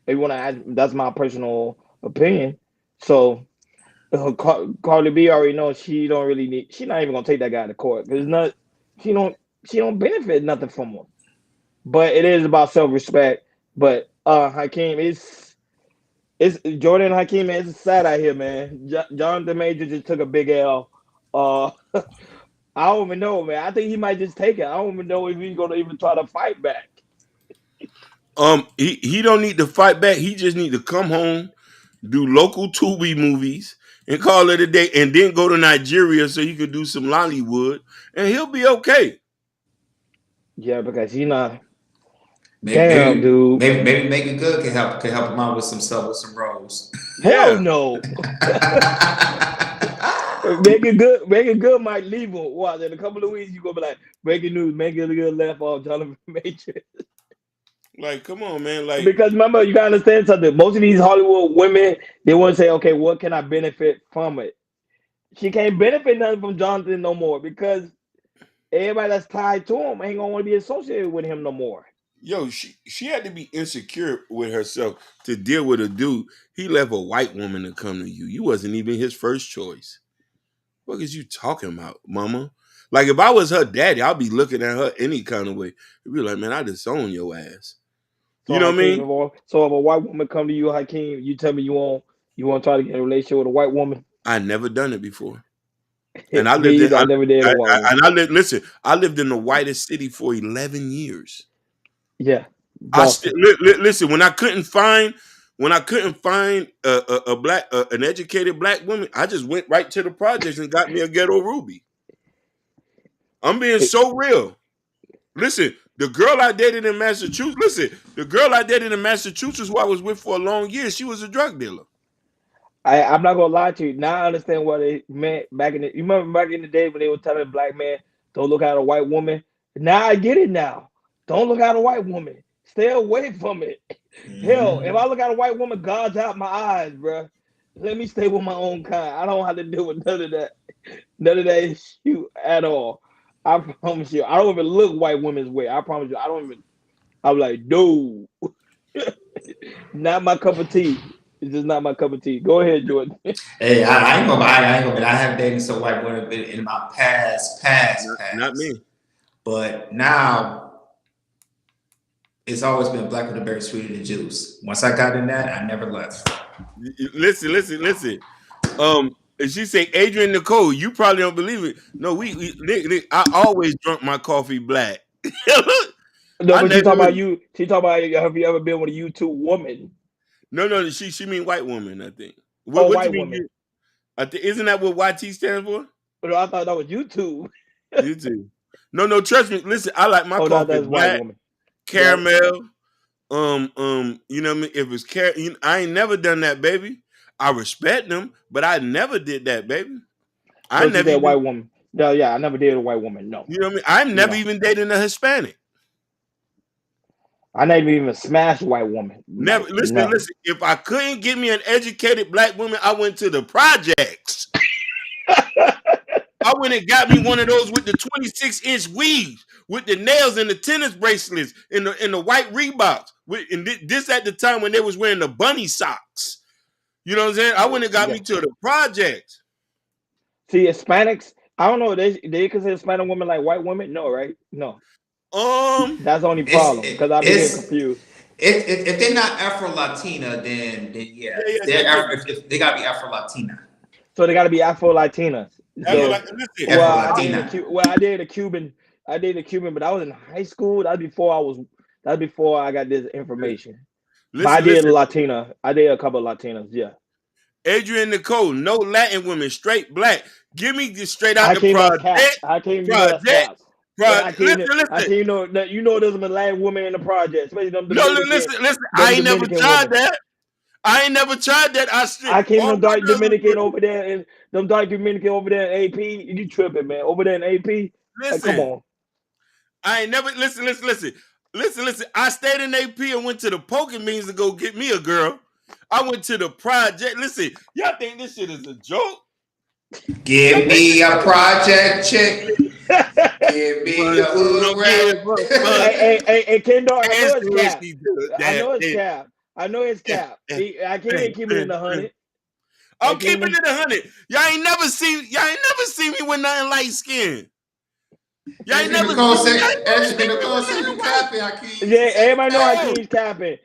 If you want to ask, that's my personal opinion. So Carly B already knows she don't really need. She's not even gonna take that guy to court because not. She don't. She don't benefit nothing from him. But it is about self respect. But Hakeem, it's Jordan Hakeem, man. It's sad out here, man. Jonathan Major just took a big L. Uh, I don't even know, man. I think he might just take it. I don't even know if he's gonna even try to fight back. He don't need to fight back. He just need to come home, do local Tubi movies, and call it a day, and then go to Nigeria so he could do some Lollywood, and he'll be okay. Yeah, because he not. Maybe Damn, maybe dude. maybe, maybe make it good can help him out with some stuff with some roles. Hell Yeah. no. Make it good might leave him. What in a couple of weeks you gonna be like breaking news, make it good left off Jonathan Major. Like, come on, man. Like, Because remember, you gotta understand something. Most of these Hollywood women, they want to say, okay, what can I benefit from it? She can't benefit nothing from Jonathan no more because everybody that's tied to him ain't gonna want to be associated with him no more. yo, she had to be insecure with herself to deal with a dude. He left a white woman to come to you. You wasn't even his first choice. What is you talking about, mama? Like, if I was her daddy, I'd be looking at her any kind of way. I'd be like, man, I disown your ass. You So know what I Hakeem, mean? so if a white woman come to you, Hakeem, you tell me you want to try to get in a relationship with a white woman. I never done it before. And Me either. I never did a white woman. I lived. Listen, I lived in the whitest city for 11 years. Yeah, I still Boston. listen when I couldn't find a black an educated black woman. I just went right to the projects and got me a ghetto Ruby. I'm being so real. Listen, the girl I dated in Massachusetts. Listen, the girl I dated in Massachusetts, who I was with for a long year, she was a drug dealer. I'm not gonna lie to you. Now I understand what they meant back in the. You remember back in the day when they were telling a black man don't look at a white woman. Now I get it. Now don't look at a white woman. Stay away from it. Hell, if I look at a white woman, God's out my eyes, bro. Let me stay with my own kind. I don't have to deal with none of that issue at all. I promise you. I don't even look white women's way. I promise you. I don't even. I'm like, no, not my cup of tea. It's just not my cup of tea. Go ahead, Jordan. Hey, I ain't gonna I ain't gonna I have dated some white women in my Not past. me. But now it's always been black with a berry sweeter than juice. Once I got in that, I never left. Listen. And she say, Adrian Nicole, you probably don't believe it. No, Nick, I always drunk my coffee black. No, I but she never talking about even, you. She talking about have you ever been with a YouTube woman no. She mean white woman. I think. or What you white mean? woman? I think isn't that what YT stands for? But I thought that was YouTube. You too. No. Trust me. Listen, I like my Oh, no, coffee that's white black, woman. Yep. caramel. You know what I mean? If it's I ain't never done that, baby. I respect them, but I never did that, baby. I No, she never said white even, woman. No, yeah, I never dated a white woman. No, you know what I mean? I'm never no. even dating a Hispanic. I never even smashed a white woman. Never. Like, Listen, no. listen. If I couldn't get me an educated black woman, I went to the projects. I went and got me one of those with the 26-inch weaves, with the nails and the tennis bracelets and the white Reeboks. And this at the time when they was wearing the bunny socks. You know what I'm saying? I went and got Yeah. me to the projects. See, Hispanics, I don't know. They consider Hispanic women like white women? No, right? No. Um, That's the only It's problem because I be getting it's confused. if they're not Afro Latina, then yeah, yeah, they're if they gotta be Afro Latina. So they got to be Afro Latinas. Afro, So, like, listen, Afro well, Latina. I dated a Cuban. I dated a Cuban, but I was in high school. That's before I got this information. But I did a listen. Latina. I did a couple of Latinas. Yeah. Adrian Nicole, no Latin women, straight black. Give me just straight out the Hakeem, that's cap. project. Hakeem, you know that's Project. cap. But Hakeem, Listen. Hakeem, you know there's a Latin woman in the project, especially No, listen. I ain't never Dominican tried women. that. I ain't never tried that. Hakeem, All them my dark girls was Dominican over there, and them dark Dominican over there in AP. You tripping, man? Over there in AP. Like, come listen. on. I ain't never listen. I stayed in AP and went to the poking beans to go get me a girl. I went to the project. Listen, y'all think this shit is a joke? Give me a project chick. Give me a Who hood don't give rat. a fuck? Hey, Kendall, I know That's it's the way cap. she do I that. know it's cap. I know it's cap. I can't even keep it in the hundred. I'm keeping it 100. Y'all ain't never seen me with nothing light skin. Y'all ain't Adrian never Nicole seen me. said, Y'all ain't never Adrian seen me Nicole with said nothing you white. capping, Hakeem. Yeah, He said you everybody know capping. Hakeem's capping.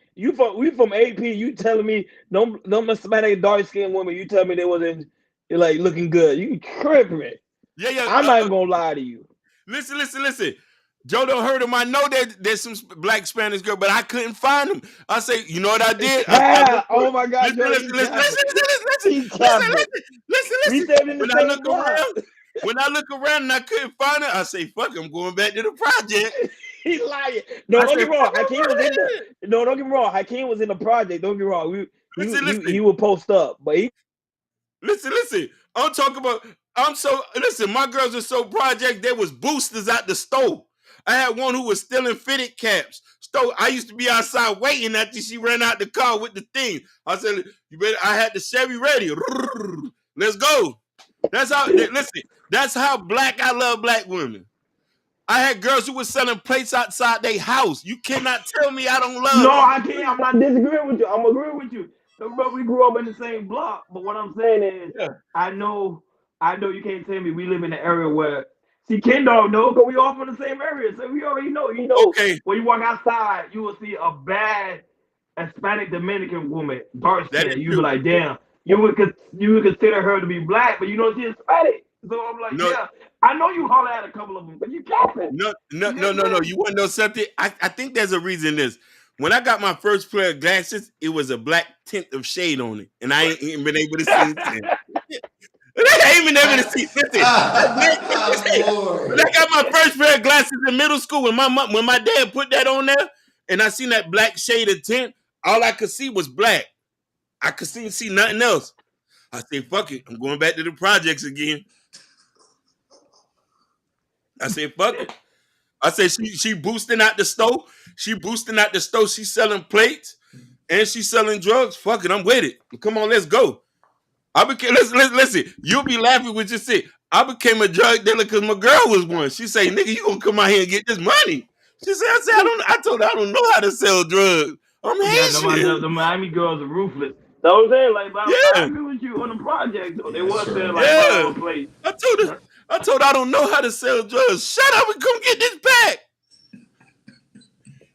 We from AP. You telling me don't Hispanic dark skinned women? You tell me they wasn't like looking good. You tripping? Yeah. I'm not even gonna lie to you. Listen. Joe don't heard him. I know that there's some black Spanish girl, but I couldn't find them. I say, you know what I did? I Cap. looked for Oh my God, Joe, he capping. He capping. We listen. stayed in the When I same look block. around and I couldn't find her, I say, fuck, I'm going back to the project. He lying. No, I don't say, get me wrong. fuck, I'm Hakeem was in the. going ahead. No, don't get me wrong. Hakeem was in the project. Don't get me wrong. He Listen. would post up, but he. Listen. I'm talking about. Listen. My girls are so project. There was boosters at the stove. I had one who was stealing fitted caps. I used to be outside waiting after she ran out the car with the thing. I said, "You better." I had the Chevy ready. Let's go. That's how. Listen. That's how black I love black women. I had girls who were selling plates outside their house. You cannot tell me I don't love. No, I can't. I'm not disagreeing with you. I'm agreeing with you. But we grew up in the same block. But what I'm saying is, Yeah. I know you can't tell me we live in an area where. See, Ken don't know because we all from the same area, so we already know. You know, Okay. when you walk outside, you will see a bad Hispanic Dominican woman, dark That skin. is You'd be true. like, damn. You would consider her to be black, but you know she's Hispanic. So I'm like, No. yeah, I know you holler at a couple of them, but you capping. No. You know what I'm saying? You want to know something? I think there's a reason this. When I got my first pair of glasses, it was a black tint of shade on it, and I ain't been able to see it. I ain't been able to see. Listen, when I Boy. got my first pair of glasses in middle school, when my dad put that on there, and I seen that black shade of tint, all I could see was black. I could see nothing else. I said, "Fuck it, I'm going back to the projects again." I said, "Fuck it." I said she boosting out the stove. She's selling plates and she's selling drugs. Fuck it, I'm with it. Come on, let's go. Listen. You'll be laughing with your shit. I became a drug dealer because my girl was one. She say, "Nigga, you gonna come out here and get this money?" She said, I told her I don't know how to sell drugs. I'm Yeah, Haitian. the Miami girls are ruthless. So I'm saying, like, but I Yeah, agree with you on the project, though. They Yeah, was saying, sure. like, buy yeah. all the place. I told her I don't know how to sell drugs. Shut up and come get this pack.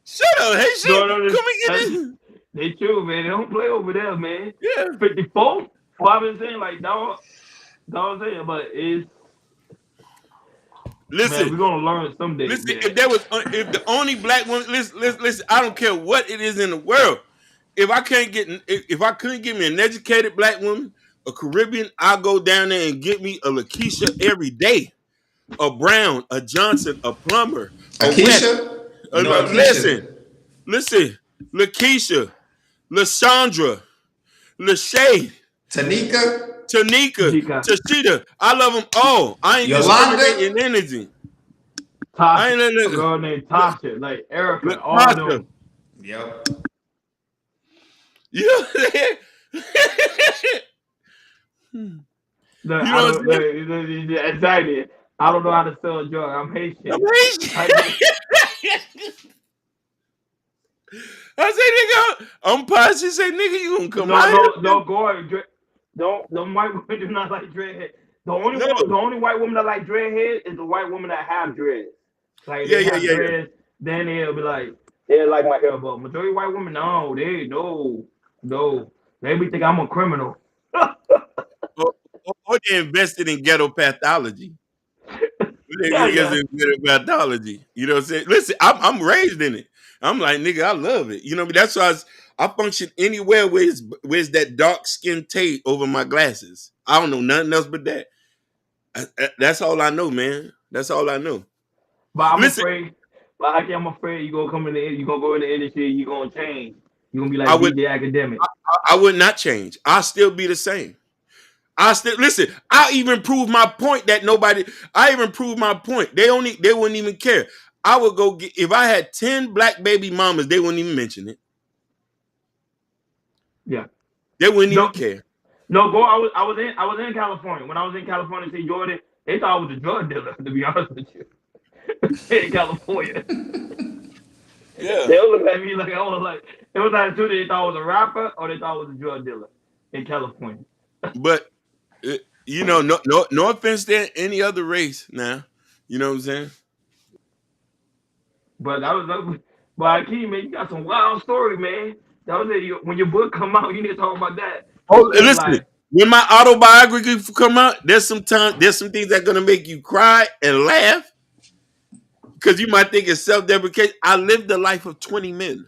Shut up, Haitian. No, Come and get this. they true, man. They don't play over there, man. Yeah. 54? Well, I've been saying, like, dog saying, but it's, man, Listen, we're going to learn someday, Listen, man. if the only black woman, listen, I don't care what it is in the world. If I couldn't get me an educated black woman, a Caribbean, I'll go down there and get me a Lakeisha every day, a Brown, a Johnson, a Plumber, a West. Akeisha? You know Listen, Akeisha. Lakeisha, Lashondra, Lachey, Tanika? Tanika, Nika, Tashita. I love them all. I ain't Yolanda. discriminating anything. I Tasha, ain't a girl named look, Tasha, like Erica, look, all Tasha. them. Yep. You know what I'm saying? The, You I know what don't, I'm saying? exactly. I don't know how to sell a drug. I'm I'm Haitian. I Haitian. just, I say, nigga, I'm posh. She say, nigga, you gonna come no, out no, here? no, go don't, the white women do not like dreadhead. No. The only white woman that like dreadhead is the white woman that have dreads. Like Yeah, they yeah, have yeah, yeah. dreads, then they'll be like, they like my hair, but majority of white women, no, no. They be think I'm a criminal. Or they invested in ghetto pathology. They Yeah, get yeah. in ghetto pathology. You know what I'm saying? Listen, I'm raised in it. I'm like, nigga, I love it. You know, that's why I function anywhere where's that dark skin tape over my glasses. I don't know nothing else but that. That's all I know, man. That's all I know. But I'm Listen, afraid, but I'm afraid you gonna come in the, you gonna go in the industry, you gonna change. You gonna be I like would DJ Academic. I would not change. I'll still be the same. I still listen. I even prove my point that nobody. I even prove my point. They wouldn't even care. I would go get if I had 10 black baby mamas. They wouldn't even mention it. Yeah. They wouldn't No, even care. no. Go. I was in California. When I was in California, see Jordan, they thought I was a drug dealer. To be honest with you, in California, Yeah, they looked at me like I was like it was either two. They thought I was a rapper or they thought I was a drug dealer in California. but no offense to any other race. Now, you know what I'm saying. But but Akeem, man, you got some wild story, man. That was it. When your book come out, you need to talk about that. You Oh, said listen. like, When my autobiography come out, there's some things that gonna make you cry and laugh because you might think it's self-deprecation. I lived the life of 20 men.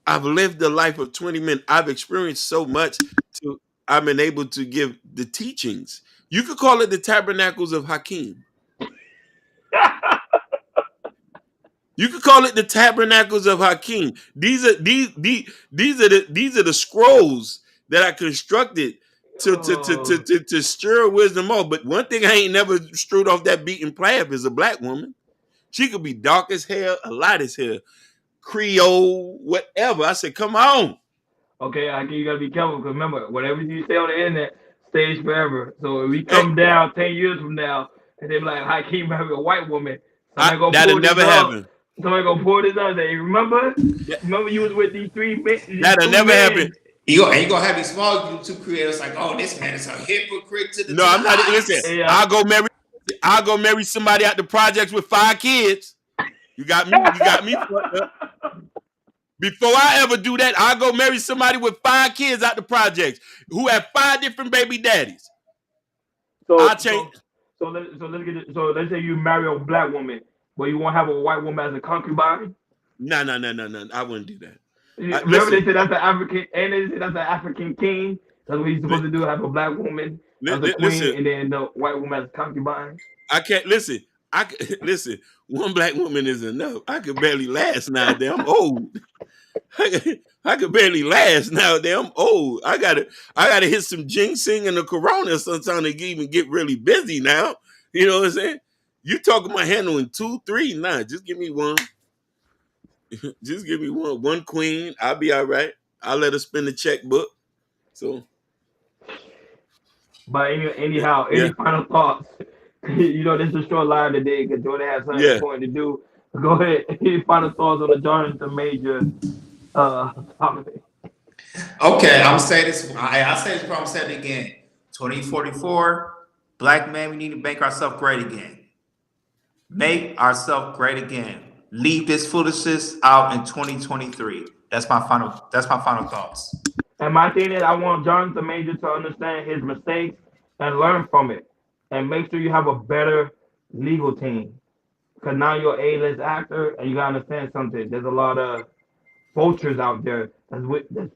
I've lived the life of 20 men. I've experienced so much to I've been able to give the teachings. You could call it the tabernacles of Hakim. You could call it the tabernacles of Hakim. These are the scrolls that I constructed oh, to stir wisdom off. But one thing I ain't never strewed off that beaten path is a black woman. She could be dark as hell, a light as hell, Creole, whatever. I said, come on. okay, Akeem, you gotta be careful because remember, whatever you say on the internet stays forever. So if we Hey, come down 10 years from now and they be like, Hakeem married a white woman, somebody gonna that'll pull this never up. happen. Somebody gonna pull this up. And say, remember, That, remember you was with these that'll two never happen. men. You gonna have these small YouTube creators like, oh, this man is a hypocrite No, to the I'm not. Listen, highest. Yeah. I'll go marry somebody out the projects with 5 kids. You got me fucked up. Before I ever do that, I'll go marry somebody with 5 kids out the projects who have 5 different baby daddies. So I'll change. let's get it. So let's say you marry a black woman, but you won't have a white woman as a concubine. No. I wouldn't do that. Remember Listen, they said that's the African, and they said that's the African king. That's what he's supposed to do. Have a black woman as a listen. queen, and then the white woman as a concubine. I can't listen. Listen. One black woman is enough. I could barely last nowadays. I'm old. I could barely last nowadays. I'm old. I gotta hit some ginseng and the corona sometime to even get really busy now. You know what I'm saying? You talking about handling 2, 3? Nah, just give me one. Just give me one queen. I'll be all right. I'll let her spend the checkbook. So But anyhow, yeah, any final thoughts? This is a short line today because Jordan has something yeah. important to do. Go ahead. Any final thoughts on the Jonathan Major topic? Okay, I'm gonna say this. I say this before, I'm saying it again. 2044, black man, we need to make ourselves great again. Make ourselves great again. Leave this foolishness out in 2023. That's my final thoughts. And my thing is, I want Jonathan Major to understand his mistakes and learn from it, and make sure you have a better legal team. Because now you're a A-list actor, and you gotta understand something. There's a lot of vultures out there that's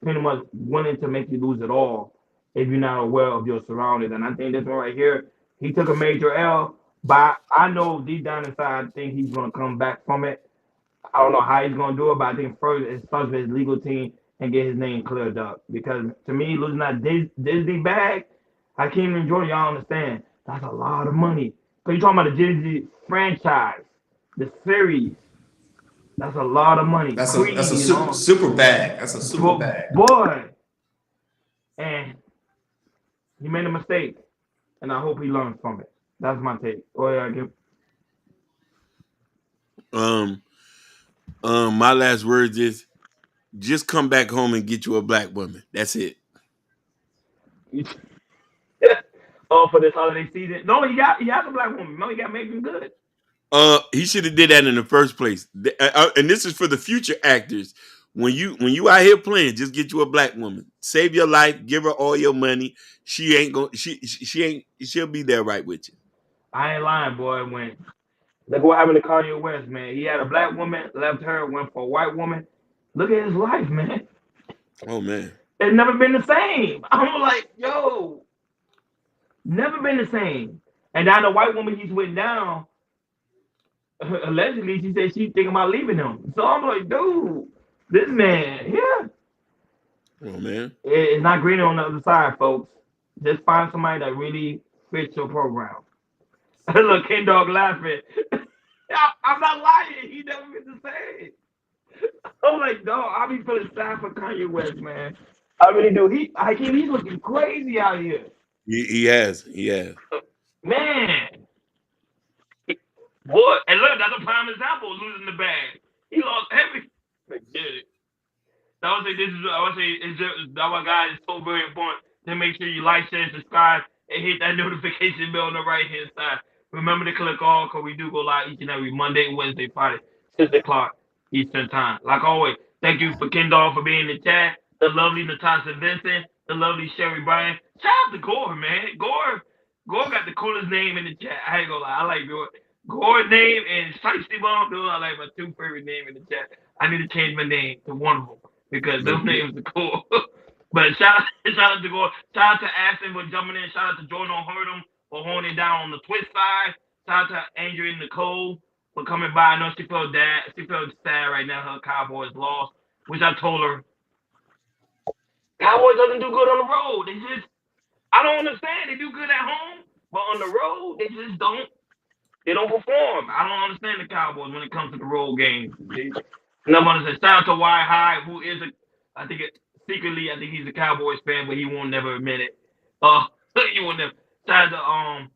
pretty much wanting to make you lose it all if you're not aware of your surroundings. And I think this one right here, he took a major L, but I know deep down inside, I think he's gonna come back from it. I don't know how he's gonna do it, but I think first it starts with his legal team and get his name cleared up. Because to me, losing that Disney bag, I can't even enjoy. Y'all understand? That's a lot of money. Cause you talking about the Disney franchise, the series. That's a lot of money. That's a Creed and super all. super bag. That's a super But bag. boy, and he made a mistake, and I hope he learns from it. That's my take. Oh yeah, Um, my last words is just come back home and get you a black woman. That's it. oh, for this holiday season. No, he has a black woman. No, he got make him good. He should have did that in the first place. And this is for the future actors. When you out here playing, just get you a black woman. Save your life. Give her all your money. She ain't going. She ain't. She'll be there right with you. I ain't lying, boy. When look what happened to Kanye West, man. He had a black woman, left her, went for a white woman. Look at his life, man. Oh man. It's never been the same. I'm like, yo, never been the same. And now the white woman he's with now, allegedly, she said she's thinking about leaving him. So I'm like, dude, this man, yeah, Oh man. it's not green on the other side, folks. Just find somebody that really fits your program. Look, Ken Dog laughing. I'm not lying. He never been the same. I'm like, dog, I be feeling sad for Kanye West, man. I really do. He's looking crazy out here, He has. He has. man. Boy, and look, that's a prime example of losing the bag. He lost every. Forget it. I would say this is. I would say it's just that one guy is so very important to make sure you like, share, subscribe, and hit that notification bell on the right hand side. Remember to click all because we do go live each and every Monday, Wednesday, Friday, 6 o'clock Eastern time. Like always, thank you for Kendall for being in the chat. The lovely Natasha Vincent, the lovely Sherry Bryan. Shout out to Gore, man. Gore got the coolest name in the chat. I ain't gonna lie, I like Gore. Gore's name and Shiesty Bomb, those are like my two favorite names in the chat. I need to change my name to one of them because those names are cool. But shout out to Gore. Shout out to Aston for jumping in. Shout out to Jordan on Hurdum for holding down on the twist side. Shout out to Andrea Nicole for coming by. I know she felt sad right now. Her Cowboys lost, which I told her Cowboys doesn't do good on the road. I don't understand. They do good at home, but on the road they just don't. They don't perform. I don't understand the Cowboys when it comes to the road games. And I'm gonna say shout out to Y High, who is secretly I think he's a Cowboys fan, but he won't never admit it. He won't never. Shout out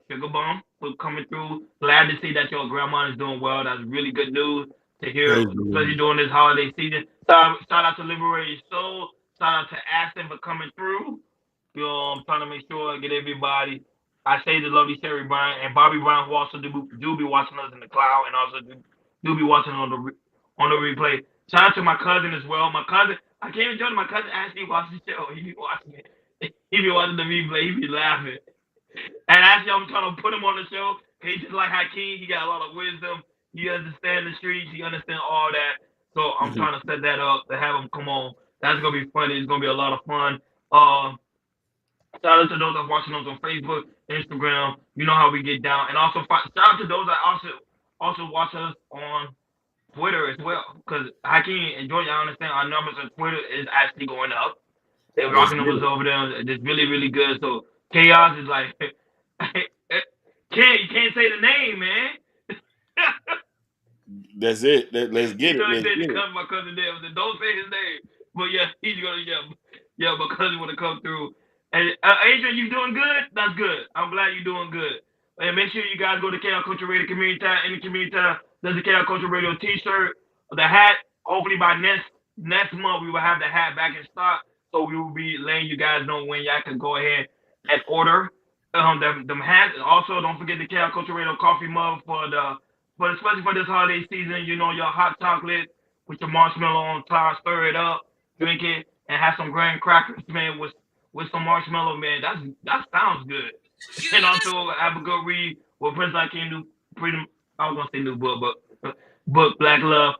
to Sugar Bum for coming through. Glad to see that your grandma is doing well. That's really good news to hear, Praise the especially Lord. during this holiday season. Shout out to Liberated Soul. Shout out to Aston for coming through. You know, I'm trying to make sure I get everybody. I say the lovely Sherry Bryan and Bobby Brown, who also do be watching us in the cloud and also do be watching on the replay. Shout out to my cousin as well. My cousin, I can't even tell my cousin actually watches the show. He be watching it. He be watching the replay. He be laughing. And actually, I'm trying to put him on the show. He's just like Hakeem. He got a lot of wisdom. He understands the streets. He understands all that. So I'm Mhm. trying to set that up to have him come on. That's gonna be funny. It's gonna be a lot of fun. Uh, Shout out to those that are watching us on Facebook, Instagram. You know how we get down. And also shout out to those that also watch us on Twitter as well. Because Hakeem and George, I understand our numbers on Twitter is actually going up. They're Let's rocking get numbers it. over there. It's really, really good. So Chaos is like you can't say the name, man. That's it. Let's You get it. know, he Let's said to get it. come my cousin there. I said, don't say his name. But yeah, he's gonna my cousin wanna come through. And Adrian, you doing good? That's good. I'm glad you're doing good. And make sure you guys go to KL Culture Radio Community Time. Any community time, there's a KL Culture Radio T-shirt, the hat. Hopefully by next month we will have the hat back in stock. So we will be letting you guys know when y'all can go ahead and order them hats. And also don't forget the KL Culture Radio coffee mug but especially for this holiday season, you know, your hot chocolate with your marshmallow on top, stir it up, drink it, and have some graham crackers, man, with some marshmallow, man. That sounds good. And also have a good read with Prince Hakeem new pretty I was gonna say new book, but book Black Love.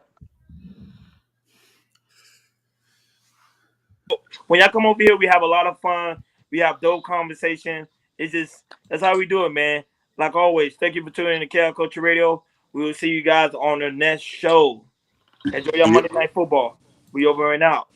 When y'all come over here, we have a lot of fun. We have dope conversation. It's just that's how we do it, man. Like always, thank you for tuning in to KL Culture Radio. We will see you guys on the next show. Enjoy your Yep. Monday Night Football. We over and out.